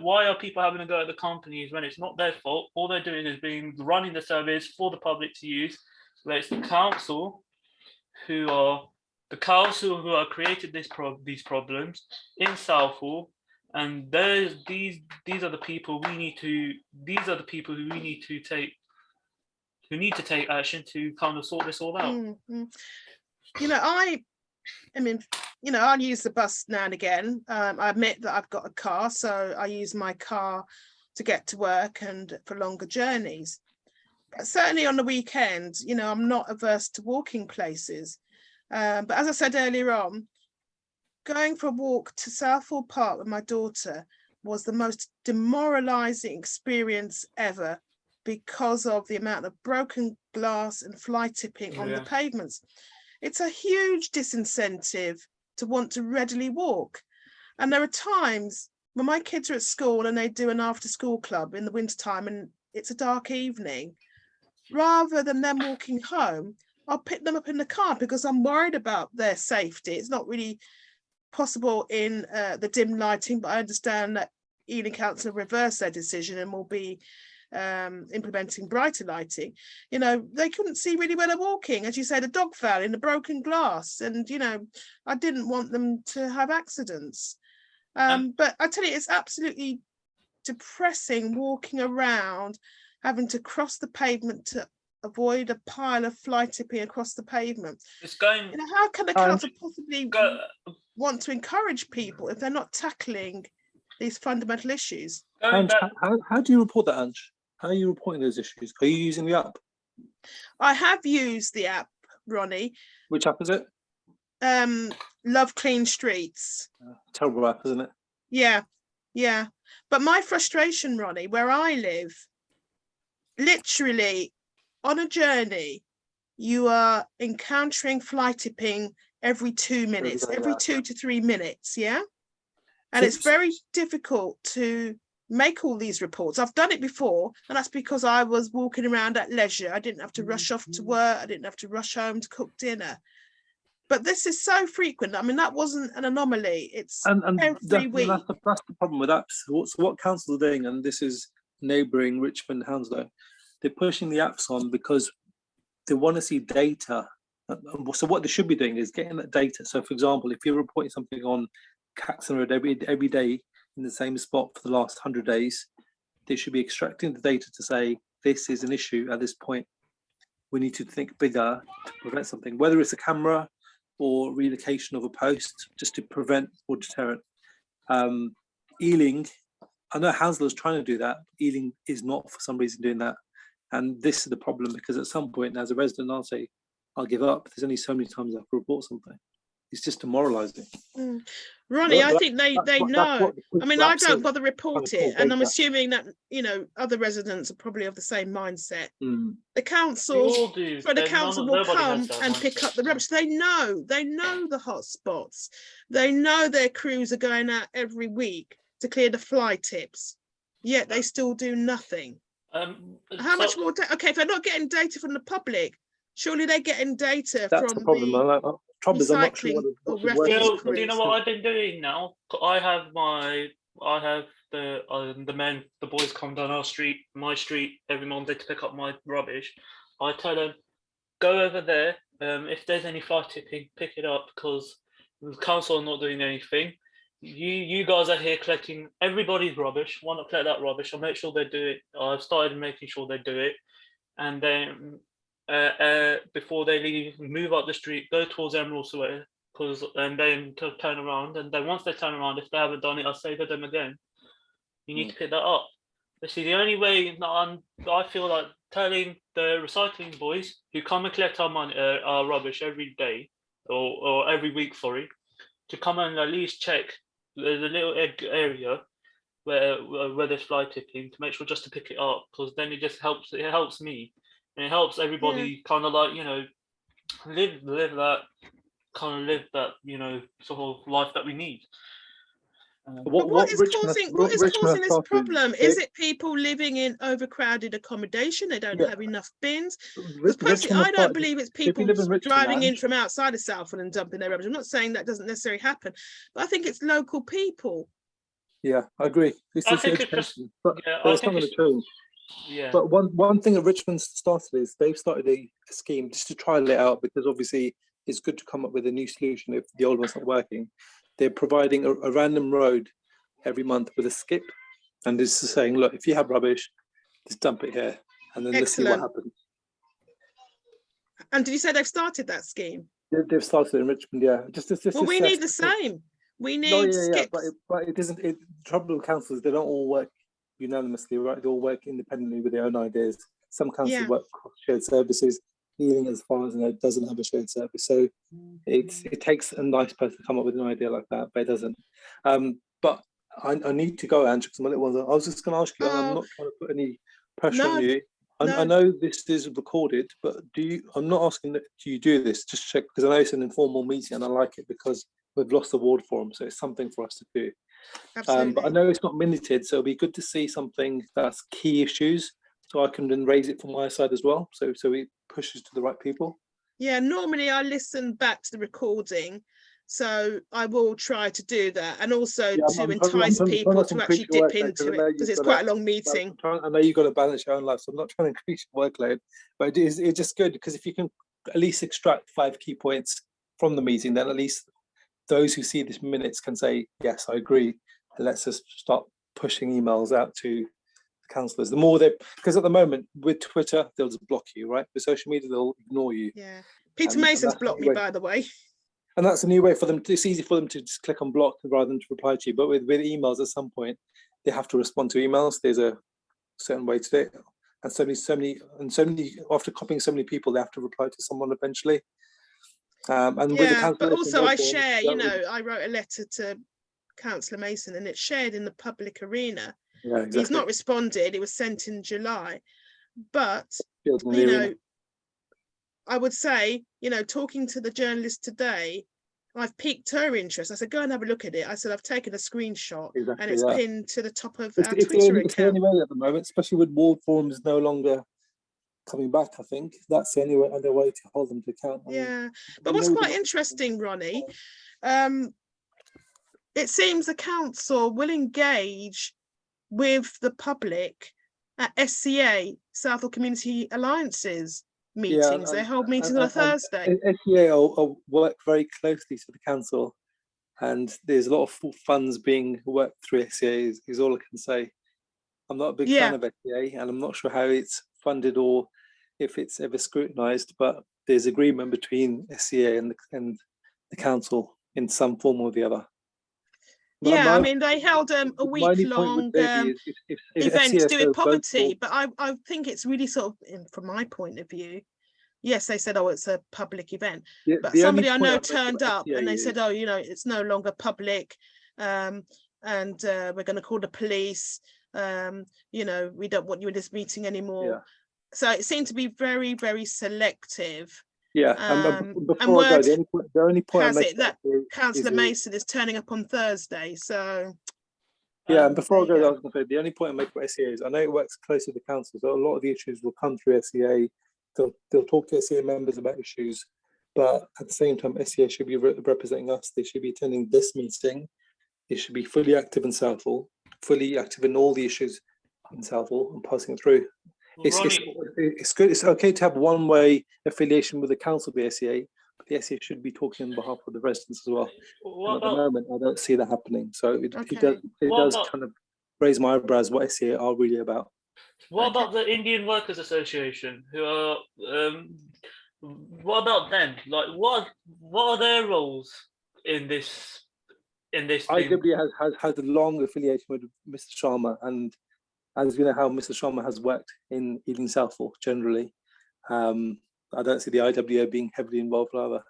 Why are people having to go at the companies when it's not their fault? All they're doing is running the service for the public to use. Where it's the council who are created these problems in Southall, and these are the people we need to. These are the people who we need to take. Who need to take action to kind of sort this all out. Mm-hmm. I mean, I use the bus now and again. I admit that I've got a car, so I use my car to get to work and for longer journeys. But certainly on the weekend, I'm not averse to walking places. But as I said earlier on, going for a walk to Southall Park with my daughter was the most demoralising experience ever because of the amount of broken glass and fly tipping on the pavements. It's a huge disincentive to want to readily walk. And there are times when my kids are at school and they do an after school club in the wintertime and it's a dark evening, rather than them walking home, I'll pick them up in the car because I'm worried about their safety. It's not really possible in the dim lighting, but I understand that Ealing Council reversed their decision and will be implementing brighter lighting. They couldn't see really where they're walking. As you said, a dog fell in the broken glass, and I didn't want them to have accidents. But I tell you, it's absolutely depressing walking around, having to cross the pavement to avoid a pile of fly tipping across the pavement. How can the council possibly want to encourage people if they're not tackling these fundamental issues? Ange, how do you report that, Ange? How are you reporting those issues? Are you using the app? I have used the app, Ronnie. Which app is it? Love Clean Streets. Terrible app, isn't it? Yeah. But my frustration, Ronnie, where I live, literally on a journey, you are encountering fly tipping every 2 minutes, every 2 to 3 minutes, yeah? And it's very difficult to make all these reports. I've done it before, and that's because I was walking around at leisure. I didn't have to rush off to work. I didn't have to rush home to cook dinner. But this is so frequent. I mean, that wasn't an anomaly. It's every week. That's the problem with apps. So what councils are doing, and this is neighbouring Richmond, Hounslow, they're pushing the apps on because they want to see data. So what they should be doing is getting that data. So, for example, if you're reporting something on Caxton Road every day in the same spot for the last 100 days, they should be extracting the data to say, this is an issue at this point. We need to think bigger to prevent something, whether it's a camera or relocation of a post, just to prevent or deter it. Ealing, I know Hounslow is trying to do that. Ealing is not, for some reason, doing that. And this is the problem, because at some point, as a resident, I'll say, I'll give up. There's only so many times I have to report something. It's just demoralising. Ronnie, I think they know. I mean, I don't bother report it, and I'm assuming that other residents are probably of the same mindset. The council will come and pick up the rubbish. They know the hot spots. They know their crews are going out every week to clear the fly tips, yet they still do nothing. How much more? Okay, if they're not getting data from the public, surely they're getting data from the problem. Recycling or refuse. Do you know what I've been doing now? I have the boys come down my street every Monday to pick up my rubbish. I tell them, go over there. If there's any fly tipping, pick it up, because the council are not doing anything. You guys are here collecting everybody's rubbish. Why not collect that rubbish? I'll make sure they do it. I've started making sure they do it, and then before they leave, move up the street, go towards Emerald Square, and then turn around. And then once they turn around, if they haven't done it, I'll say to them again, you need to pick that up. This is the only way that I feel like telling the recycling boys who come and collect our rubbish every day or every week, to come and at least check the little area where there's fly tipping, to make sure just to pick it up, because then it just helps. It helps me. And it helps everybody kind of like, live that kind of live that, sort of life that we need. But what is causing this started, problem? Is it people living in overcrowded accommodation? They don't have enough bins? Because personally, I don't believe it's people driving in from outside of Southall and dumping their rubbish. I'm not saying that doesn't necessarily happen, but I think it's local people. Yeah, I agree. This is education, but it's not going to change. Yeah. But one thing that Richmond started is they've started a scheme just to try it out, because obviously it's good to come up with a new solution if the old one's not working. They're providing a random road every month with a skip, and this is saying, look, if you have rubbish, just dump it here, and then let's see what happens. And did you say they've started that scheme? They've started in Richmond, yeah. Well, we need the same. We need skips. But it isn't. The trouble with councils, they don't all work unanimously, right? They all work independently with their own ideas. Some councils work cross shared services. Ealing, as far as I know, doesn't have a shared service, so it takes a nice person to come up with an idea like that, but it doesn't. But I need to go, Andrew, because my little ones. I was just going to ask you. I'm not trying to put any pressure on you. I know this is recorded, but I'm not asking that do you do this. Just check, because I know it's an informal meeting, and I like it because we've lost the ward forum, so it's something for us to do. Absolutely. But I know it's not minuted, so it'll be good to see something that's key issues, so I can then raise it from my side as well. So it pushes to the right people. Yeah, normally I listen back to the recording, so I will try to do that, and also to entice people to actually dip into it, because it's quite a long meeting. I know you've got to balance your own life, so I'm not trying to increase your workload, but it's just good, because if you can at least extract 5 key points from the meeting, then at least those who see these minutes can say, yes, I agree, and let's just start pushing emails out to councillors. The more because at the moment with Twitter, they'll just block you, right? With social media, they'll ignore you. Yeah, Peter Mason's blocked me, by the way. And that's a new way for them. It's easy for them to just click on block rather than to reply to you. But with emails, at some point, they have to respond to emails. There's a certain way to do it, and so many. After copying so many people, they have to reply to someone eventually. And with the but also I share. I wrote a letter to Councillor Mason, and it's shared in the public arena. Yeah, exactly. He's not responded. It was sent in July, but I would say, talking to the journalist today, I've piqued her interest. I said, go and have a look at it. I said, I've taken a screenshot, and it's pinned to the top of our Twitter account. It's the only way at the moment, especially with ward forums no longer coming back. I think that's the only other way to hold them to account. Yeah, but what's quite interesting, Ronnie, it seems the council will engage with the public at SCA, Southall Community Alliances meetings. They hold meetings on a Thursday. SCA work very closely to the council, and there's a lot of funds being worked through SCA, is all I can say. I'm not a big fan of SCA, and I'm not sure how it's funded or if it's ever scrutinised, but there's agreement between SCA and the council in some form or the other. I mean, they held a week-long event to do with poverty, but I think it's really sort of, from my point of view, yes, they said, oh, it's a public event, but somebody I know turned up and they said, oh, it's no longer public, and we're going to call the police, we don't want you in this meeting anymore. So it seemed to be very, very selective. And before I go, the only point I make that Councillor Mason is turning up on Thursday. So and before I go, I was going to say the only point I make about SCA is I know it works closely with the council, so a lot of the issues will come through SCA. They'll talk to SCA members about issues, but at the same time, SCA should be representing us. They should be attending this meeting. They should be fully active in Southall, fully active in all the issues in Southall and passing it through. It's good. It's okay to have one-way affiliation with the council, the SCA, but the SCA should be talking on behalf of the residents as well. At the moment, I don't see that happening. So it does kind of raise my eyebrows what SCA are really about. What about the Indian Workers Association? Who are? What about them? Like, what are their roles in this? IW has had a long affiliation with Mr. Sharma, and as you know how Mr. Sharma has worked in Ealing Southall generally, I don't see the IWA being heavily involved either.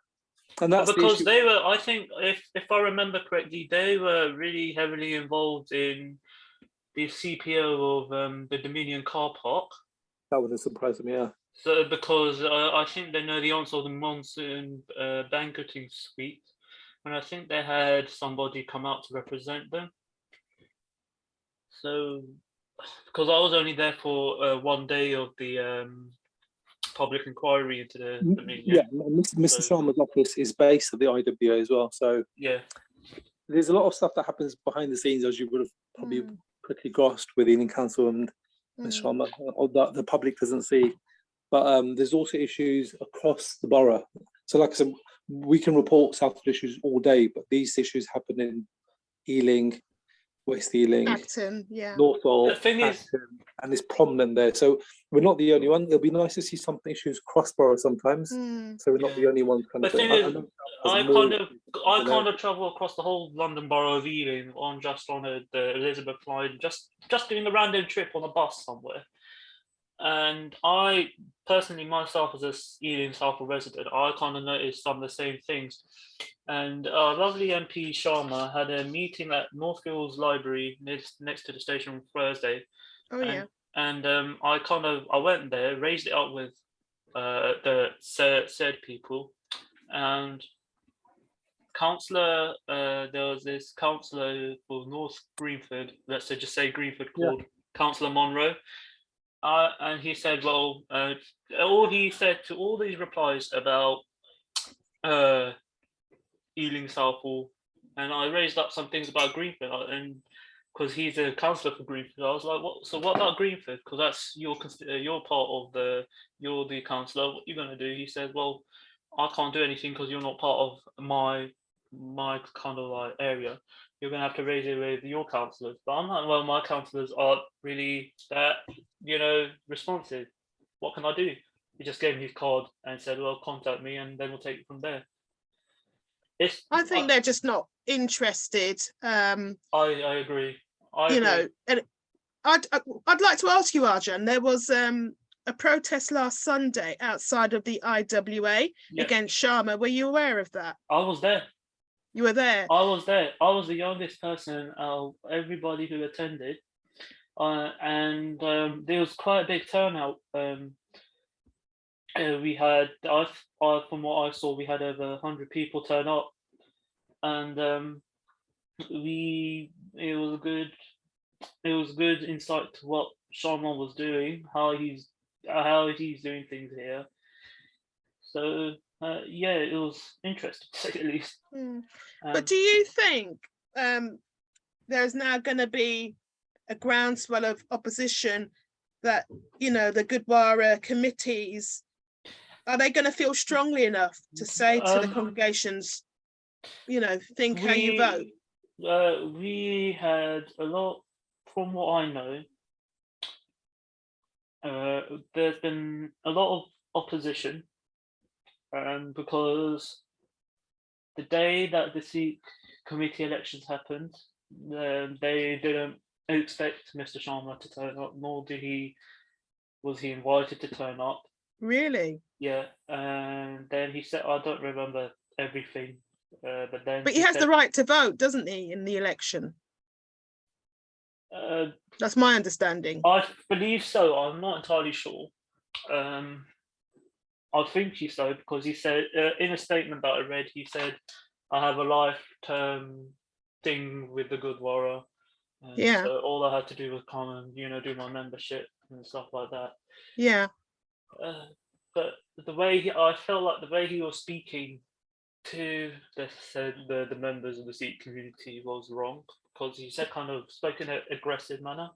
And that's because they were, I think, if I remember correctly, they were really heavily involved in the CPO of the Dominion car park. That wouldn't surprise me, yeah. So because I think they know the answer of the monsoon banqueting suite, and I think they had somebody come out to represent them. So because I was only there for 1 day of the public inquiry into the meeting. Yeah, Mr. So- Sharma's office is based at the IWA as well. So Yeah. there's a lot of stuff that happens behind the scenes, as you would have probably quickly grasped with Ealing Council and Ms. Sharma, or that the public doesn't see. But there's also issues across the borough. So like I said, we can report Southall issues all day, but these issues happen in Ealing, West Ealing, Acton, yeah. Northall, The thing is- Acton, and it's prominent there. So we're not the only one. It'll be nice to see some issues cross borough sometimes. So we're not the Yeah. only ones kind The of thing thing. is, know I there's more- kind of travel across the whole London borough of Ealing on the Elizabeth line, just doing a random trip on a bus somewhere. And I personally, myself as a Ealing Southall resident, I kind of noticed some of the same things. And lovely MP Sharma had a meeting at Northfields Library next to the station on Thursday. Oh yeah. And I went there, raised it up with the said people, and councillor, there was this councillor for North Greenford, let's just say Greenford, called Councillor Monroe. And he said, well, all he said to all these replies about Ealing Southall, and I raised up some things about Greenford, and because he's a councillor for Greenford, I was like, what? So what about Greenford? Because that's you're part of you're the councillor. What are you going to do? He said, well, I can't do anything because you're not part of my kind of like area. You're going to have to raise it with your councillors. But I'm like, well, my councillors aren't really that, responsive. What can I do? He just gave me his card and said, well, contact me and then we'll take it from there. I think they're just not interested. I agree. And I'd like to ask you, Arjan, there was a protest last Sunday outside of the IWA against Sharma. Were you aware of that? I was there. You were there? I was there. I was the youngest person of everybody who attended. And there was quite a big turnout. We had, from what I saw, we had over 100 people turn up. And it was a good insight to what Sharma was doing, how he's doing things here. So it was interesting to say the least. But do you think there's now going to be a groundswell of opposition that the Gurdwara committees, are they going to feel strongly enough to say to the congregations, think how you vote? We had a lot, from what I know, there's been a lot of opposition, because the day that the Sikh committee elections happened, they didn't expect Mr. Sharma to turn up, nor was he invited to turn up. Really? Yeah, and then he said, I don't remember everything, but he has the right to vote, doesn't he, in the election? That's my understanding. I believe so. I'm not entirely sure. I think he so, because he said in a statement that I read, he said, I have a life-term thing with the Gurdwara. So all I had to do was come and, do my membership and stuff like that. Yeah. But the way I felt like the way he was speaking to the members of the Sikh community was wrong, because he said spoke in an aggressive manner.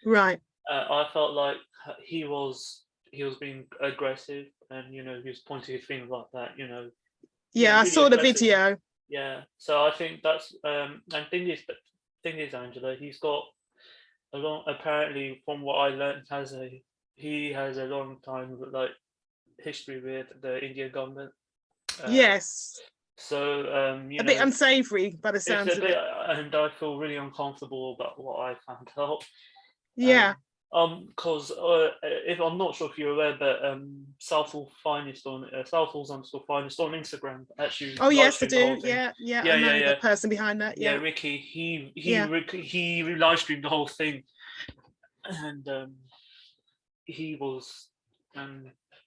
Right. I felt like he was being aggressive, and he was pointing at things like that. Yeah, I saw the video. Yeah, so I think that's and thing is, Angela, he's got a long. Apparently, from what I learned, he has a long time history with the Indian government. Yes. So a bit unsavoury by the sounds of it. And I feel really uncomfortable about what I found out. Yeah. Because if I'm not sure if you're aware, but Southall Finest Southall's Finest on Instagram actually. Oh yes, I do. Yeah. I know the person behind that. Yeah, Ricky. He live streamed the whole thing, and he was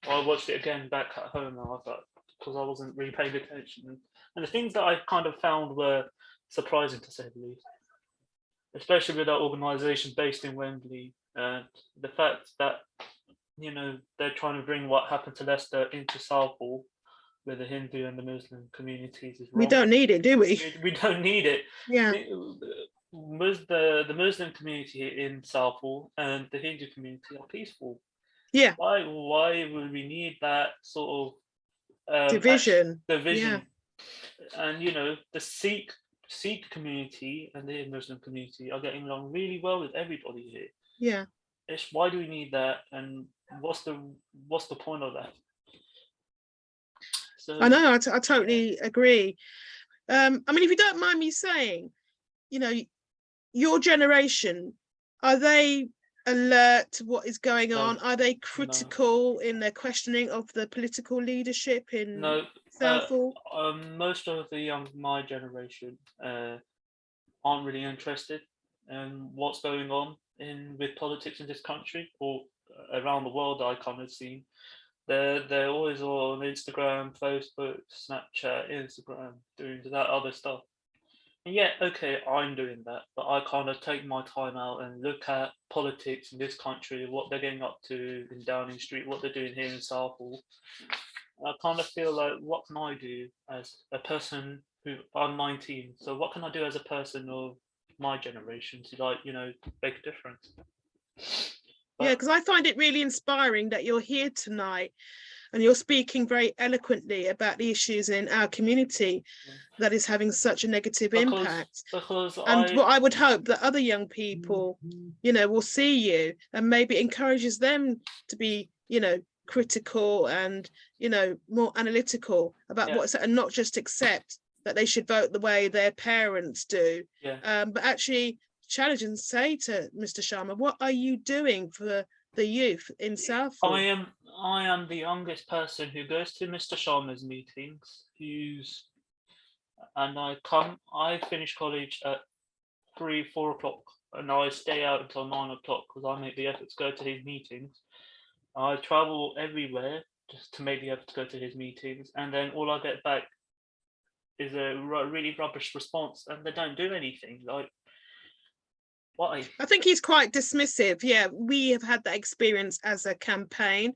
I watched it again back at home, and I thought, because I wasn't really paying attention. And the things that I kind of found were surprising, to say the least, especially with that organisation based in Wembley, and the fact that, you know, they're trying to bring what happened to Leicester into Southall, with the Hindu and the Muslim communities is wrong. We don't need it, do we? We don't need it. Yeah. The Muslim community in Southall and the Hindu community are peaceful. Yeah. Why would we need that sort of Division? Yeah. And you know, the Sikh community and the Muslim community are getting along really well with everybody here. Yeah. Why do we need that? And what's the point of that? So, I know, I totally agree. I mean, if you don't mind me saying, you know, your generation, are they alert to what is going on? Are they critical in their questioning of the political leadership in Southall? Most of the young my generation aren't really interested in what's going on with politics in this country or around the world. I kind of see they're always on Instagram, Facebook, Snapchat, Instagram, doing that other stuff. And yeah, okay, I'm doing that, but I kind of take my time out and look at politics in this country, what they're getting up to in Downing Street, what they're doing here in Southall. I kind of feel like, what can I do as a person who, I'm 19, so what can I do as a person of my generation to, like, you know, make a difference? But, yeah, because I find it really inspiring that you're here tonight and you're speaking very eloquently about the issues in our community that is having such a negative impact. And what I would hope that other young people, you know, will see you and maybe encourages them to be, you know, critical and, you know, more analytical about what's, and not just accept that they should vote the way their parents do, but actually challenge and say to Mr. Sharma, what are you doing for the youth in Southall? I am the youngest person who goes to Mr. Sharma's meetings, I finish college at 3-4 o'clock, and I stay out until 9 o'clock because I make the effort to go to his meetings. I travel everywhere just to make the effort to go to his meetings, and then all I get back is a really rubbish response, and they don't do anything. Like, why? I think he's quite dismissive. Yeah, we have had that experience as a campaign,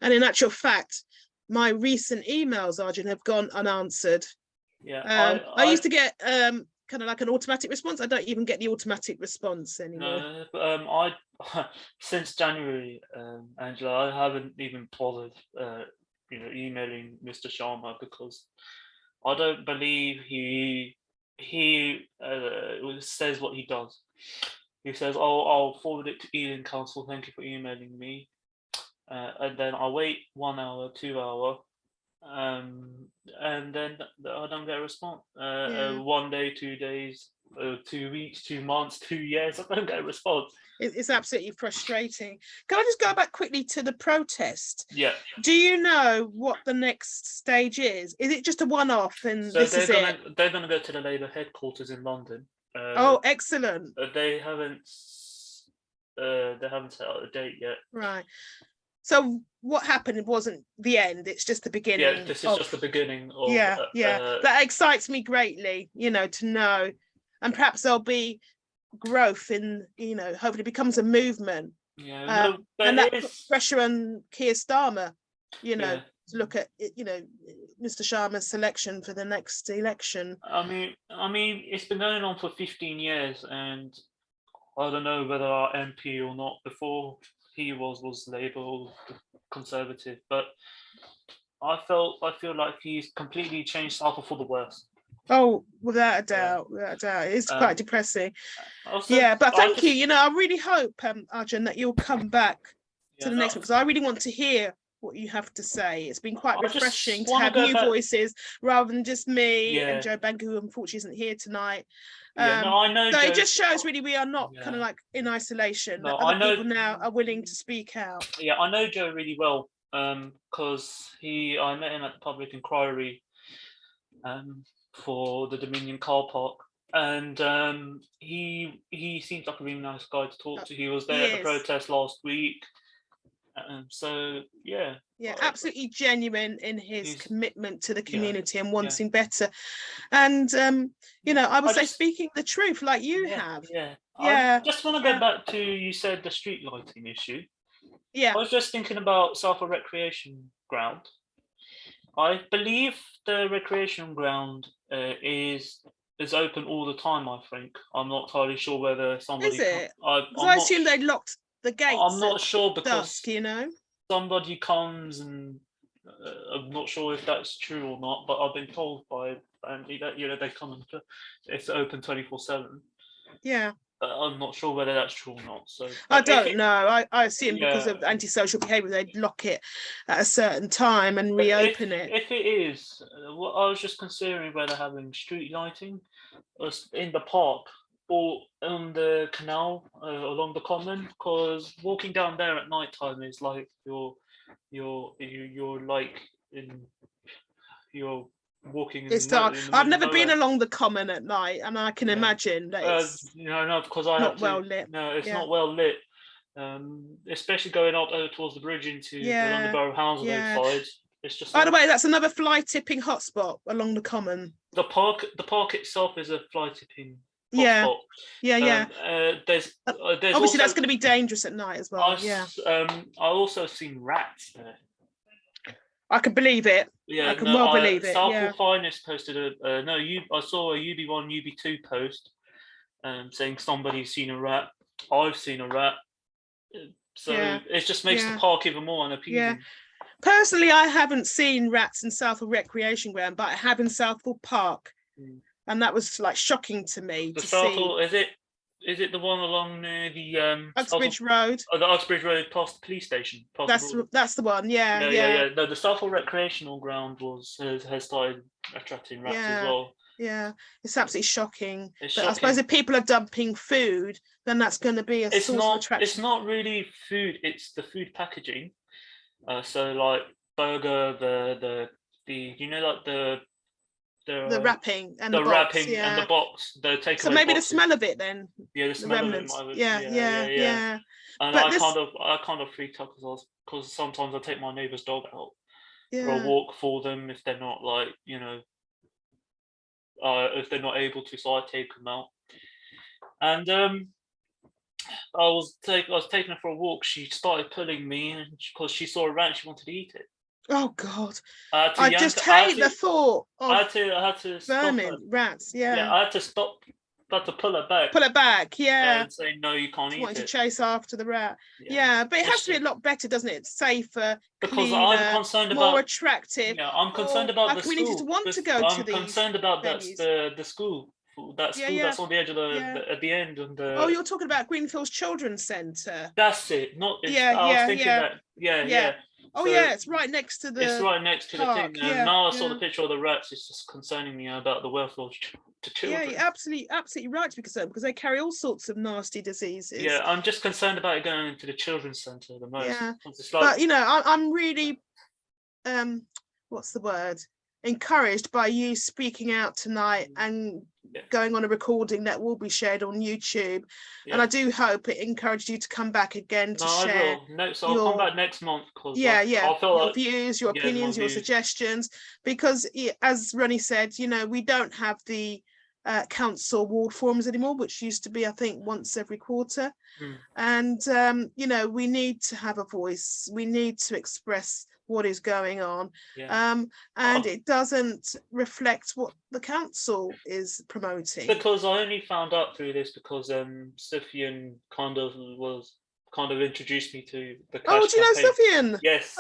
and in actual fact, my recent emails, Arjun, have gone unanswered. Yeah, I used to get kind of like an automatic response. I don't even get the automatic response anymore. No, since January, Angela, I haven't even bothered, you know, emailing Mr. Sharma because I don't believe he says what he does. He says, "Oh, I'll forward it to Ealing Council. Thank you for emailing me." And then I wait 1 hour, 2 hours, and then I don't get a response. 1 day, 2 days, 2 weeks, 2 months, 2 years. I don't get a response. It's absolutely frustrating. Can I just go back quickly to the protest? Yeah. Do you know what the next stage is? Is it just a one-off and so this is it? They're going to go to the Labour headquarters in London. Oh, excellent. They haven't set out a date yet. Right. So what happened wasn't the end, it's just the beginning. Yeah, this is just the beginning of, that excites me greatly, you know, to know, and perhaps there'll be growth in, you know, hopefully it becomes a movement. Yeah, and that puts pressure on Keir Starmer, you know, to look at, you know, Mr. Sharma's selection for the next election. I mean, it's been going on for 15 years, and I don't know whether our MP or not before he was Labour or Conservative, but I feel like he's completely changed Southall for the worse. Oh, without a doubt, it's quite depressing. But thank you. You know, I really hope, Arjun, that you'll come back to the next one, because I really want to hear what you have to say. It's been quite refreshing to have new voices rather than just me and Joe Banker, who unfortunately isn't here tonight. I know. So it just shows really we are not kind of like in isolation. No, other people now are willing to speak out. Yeah, I know Joe really well because I met him at the public inquiry for the Dominion car park, and he seems like a really nice guy to talk to. He was there at the protest last week, So yeah, absolutely genuine in his He's- commitment to the yeah, community and wanting better. And you know, I would say speaking the truth like you have. I just want to yeah. go back to, you said the street lighting issue. Yeah. I was just thinking about Southall Recreation Ground. I believe the recreation ground is open all the time. I think I'm not entirely sure whether somebody. Is it? I'm I not assume they locked the gates. I'm not sure because dusk, you know. somebody comes and I'm not sure if that's true or not, but I've been told by family that they come and it's open 24/7. Yeah. I'm not sure whether that's true or not. So I don't know. I assume because of antisocial behaviour, they'd lock it at a certain time and reopen it. If it is, what I was just considering whether having street lighting in the park or on the canal along the common, because walking down there at night time is like you're like you're walking in It's the dark. in the I've middle never of been nowhere. along the common at night, and I can imagine that it's No, because I not had to, well lit. No, it's Yeah. not well lit. Especially going up towards the bridge into the Londonborough Hounslow side. It's just. By the way, that's another fly tipping hotspot along the common. The park itself is a fly tipping hotspot. Yeah. There's obviously also, that's going to be dangerous at night as well. I also seen rats there. I can believe it. Yeah, I can believe it. Southall Finest posted I saw a UB1, UB2 post saying somebody's seen a rat. I've seen a rat. So it just makes the park even more unappeasing. Yeah. Personally, I haven't seen rats in Southall Recreation Ground, but I have in Southall Park. And that was like shocking to me to Southall, see. Is it the one along near the Uxbridge Road? The Uxbridge Road past the police station. That's the one. Yeah. No, the Southall Recreational Ground has started attracting rats as well. Yeah, it's absolutely shocking. But I suppose if people are dumping food, then that's going to be a source of attraction. It's not really food; it's the food packaging. So like burger, the wrapping and the box, wrapping and the box, the takeaway. So maybe boxes. The smell of it then. Yeah, the smell of it. Yeah. And but I kind of freaked out because sometimes I take my neighbour's dog out for a walk for them if they're not like if they're not able to, so I take them out. And I was taking her for a walk. She started pulling me, and because she saw a rat, and she wanted to eat it. Oh God! I just hate the thought of I had to vermin, rats. Yeah, I had to stop. But to pull it back. Pull it back, yeah. And say no, you can't eat it. Wanting to chase after the rat. Yeah, but it has to be a lot better, doesn't it? Safer, because cleaner, I'm concerned about more attractive. Yeah, I'm concerned about the communities school. Want to go to these. I'm concerned about the school. That school that's on the edge of at the end. And you're talking about Greenfields Children's Centre. That's it. I was thinking that. Yeah. Oh it's right next to the. It's right next to park. the thing. And now I saw the picture of the rats. It's just concerning me about the welfare to children. Yeah, you're absolutely right to be concerned because they carry all sorts of nasty diseases. Yeah, I'm just concerned about it going into the children's centre the most. Yeah, but I'm really, what's the word? Encouraged by you speaking out tonight and going on a recording that will be shared on YouTube. And I do hope it encouraged you to come back again to share. I'll come back next month. Your views, your opinions, your suggestions, because as Ronnie said, we don't have the council ward forums anymore, which used to be, I think, once every quarter. And we need to have a voice. We need to express what is going on, and it doesn't reflect what the council is promoting. Because I only found out through this because Sufyan kind of introduced me to the cash do you know Sufyan? Yes.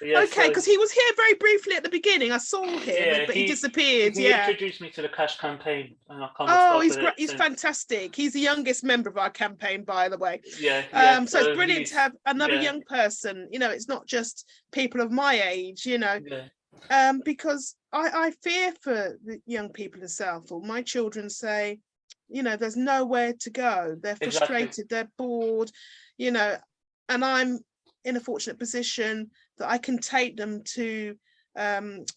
Okay, because he was here very briefly at the beginning. I saw him, but he disappeared. He introduced me to the cash campaign, and I kind of he's great. He's fantastic. He's the youngest member of our campaign, by the way. So it's brilliant to have another young person. It's not just people of my age. Because I fear for the young people in Southall. My children say, there's nowhere to go. They're frustrated. They're bored. And I'm in a fortunate position that I can take them to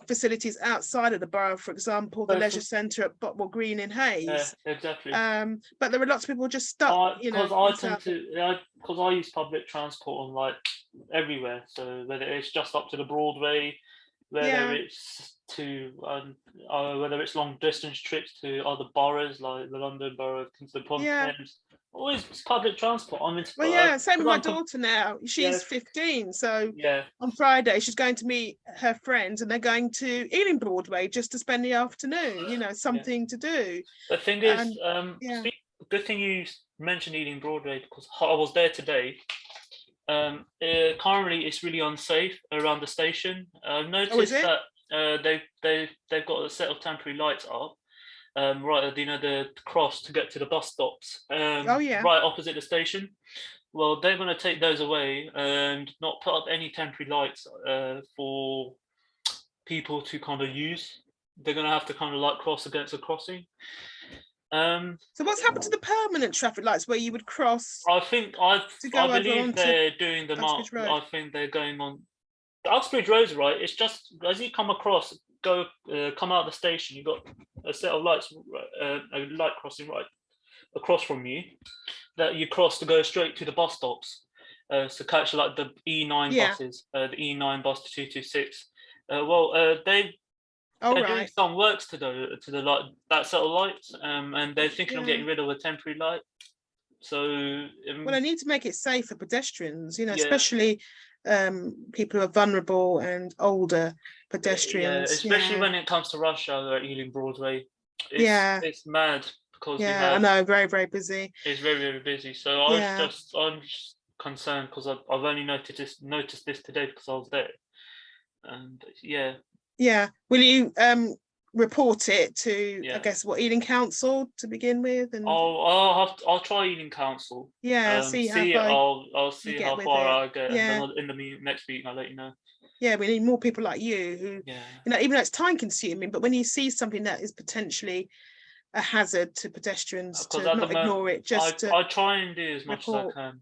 facilities outside of the borough, for example, the leisure centre at Southall Green in Hayes. Yeah, exactly. But there are lots of people just stuck, Because I use public transport on like everywhere. So whether it's just up to the Broadway, whether it's to whether it's long distance trips to other boroughs like the London Borough, Kingston upon Thames, always public transport. I mean, well, yeah, same with my daughter now. She's 15, so on Friday she's going to meet her friends, and they're going to Ealing Broadway just to spend the afternoon. You know, something to do. The thing is, good thing you mentioned Ealing Broadway, because I was there today. Currently, it's really unsafe around the station. I've noticed that they've got a set of temporary lights up. Right, the cross to get to the bus stops. Right opposite the station. Well, they're going to take those away and not put up any temporary lights for people to kind of use. They're going to have to kind of like cross against a crossing. So what's happened to the permanent traffic lights where you would cross? I believe they're doing them up. I think they're going on. The Uxbridge Road's right. It's just as you come across, come out of the station, you've got a set of lights, a light crossing right across from you that you cross to go straight to the bus stops. So catch like the E9 buses, the E9 bus to 226. They're doing some works to the light, that set of lights, and they're thinking of getting rid of a temporary light. So well, I need to make it safe for pedestrians, especially people who are vulnerable and older pedestrians. Especially when it comes to rush hour at Ealing Broadway. It's mad because I know, very, very busy. It's very, very busy. So I'm just concerned because I've only noticed this today because I was there. And will you report it to I guess Ealing Council to begin with? And I'll try Ealing Council. I'll see how far I get, and then in the next meeting I'll let you know. We need more people like you who even though it's time consuming, but when you see something that is potentially a hazard to pedestrians, to not ignore it, I try and do as much as I can.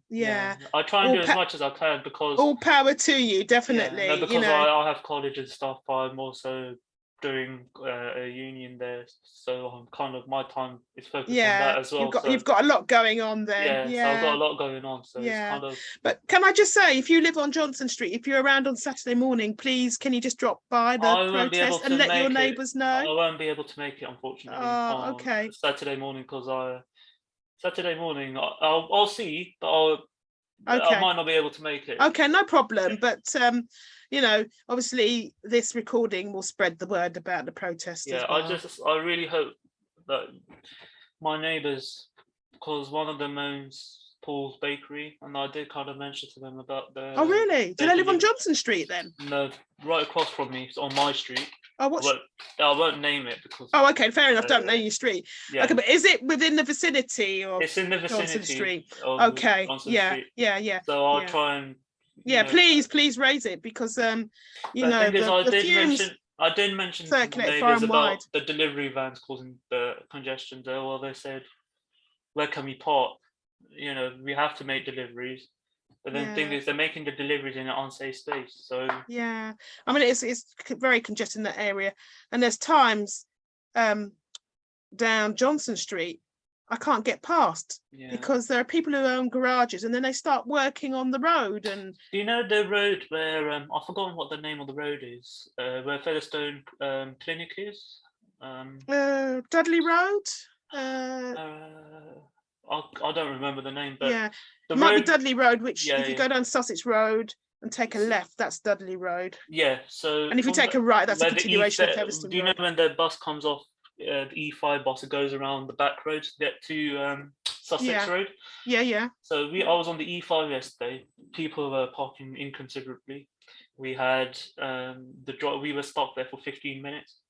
I try and do as much as I can, because all power to you, definitely. Because I have college and stuff, but I'm also doing a union there, so I'm kind of, my time is focused on that as well. You've got a lot going on then. So I've got a lot going on, so it's kind of. But can I just say, if you live on Johnson Street, if you're around on Saturday morning, please can you just drop by the protest and let your neighbours know? I won't be able to make it, unfortunately. Okay. Saturday morning, because I'll see, but I might not be able to make it. Okay, no problem. But obviously this recording will spread the word about the protest. I really hope that my neighbours, because one of them owns Paul's Bakery, and I did kind of mention to them about the. Oh really? Do they live on Johnson Street then? No, right across from me, on my street. Oh, what? I won't name it because. Oh, okay, fair enough. Don't name your street. Okay, but is it within the vicinity of? It's in the vicinity. Johnson Street. Okay. Yeah. So I'll try and. Please raise it, because I did mention circulate far and wide. The delivery vans causing the congestion there. Well, they said, where can we park? We have to make deliveries. But then the thing is, they're making the deliveries in an unsafe space. So I mean, it's very congested in that area, and there's times down Johnson Street I can't get past because there are people who own garages, and then they start working on the road. And do you know the road where I've forgotten what the name of the road is, where Featherstone Clinic is? Dudley Road. I don't remember the name, but it might be Dudley Road. Which, if you go down Sussex Road and take a left, that's Dudley Road. So and if you take a right, that's a continuation of Featherstone. Do you know when the bus comes off? The E5 bus, it goes around the back road to get to Sussex Road. So I was on the E5 yesterday. People were parking inconsiderably. We had we were stuck there for 15 minutes.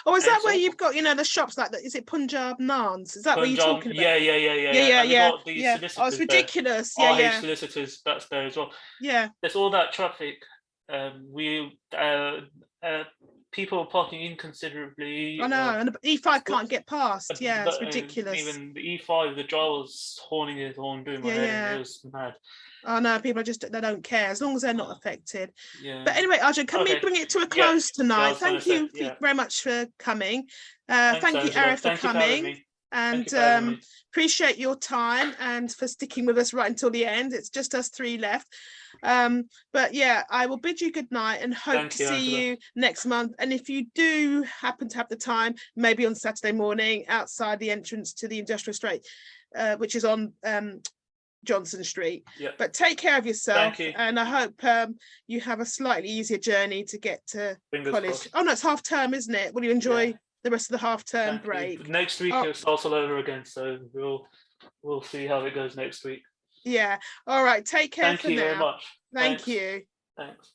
Oh, is that where you've got the shops like that? Is it Punjab Naans? Is that what you're talking about? Yeah. Oh, it's ridiculous. Solicitors, that's there as well. There's all that traffic. people are parking inconsiderably. I know, and the E5 can't what- get past. Yeah, it's but, ridiculous. Even the E5, the driver was horning his horn, doing my Yeah, head, yeah. and it was mad. I know, people are just, they don't care as long as they're not affected. Yeah. But anyway, Arjun, can we Okay. bring it to a Yeah. close Yeah, I tonight? was gonna Thank you say, yeah. very much for coming. Thanks, Thank you, Angela. Eric, for Thank you having coming. me. And Thank you for having me. appreciate your time and for sticking with us right until the end. It's just us three left. But yeah, I will bid you good night and hope Thank to you, see Angela. you next month. And if you do happen to have the time, maybe on Saturday morning outside the entrance to the industrial estate, which is on Johnson Street. Yep. But take care of yourself, Thank you. and I hope you have a slightly easier journey to get to Fingers college. crossed. Oh no, it's half term, isn't it? Will you enjoy Yeah. the rest of the half term Thank you. break? Next week Oh. it starts all over again, so we'll see how it goes next week. Yeah. All right. Take care Thank for you now. very much. Thank Thanks. you. Thanks.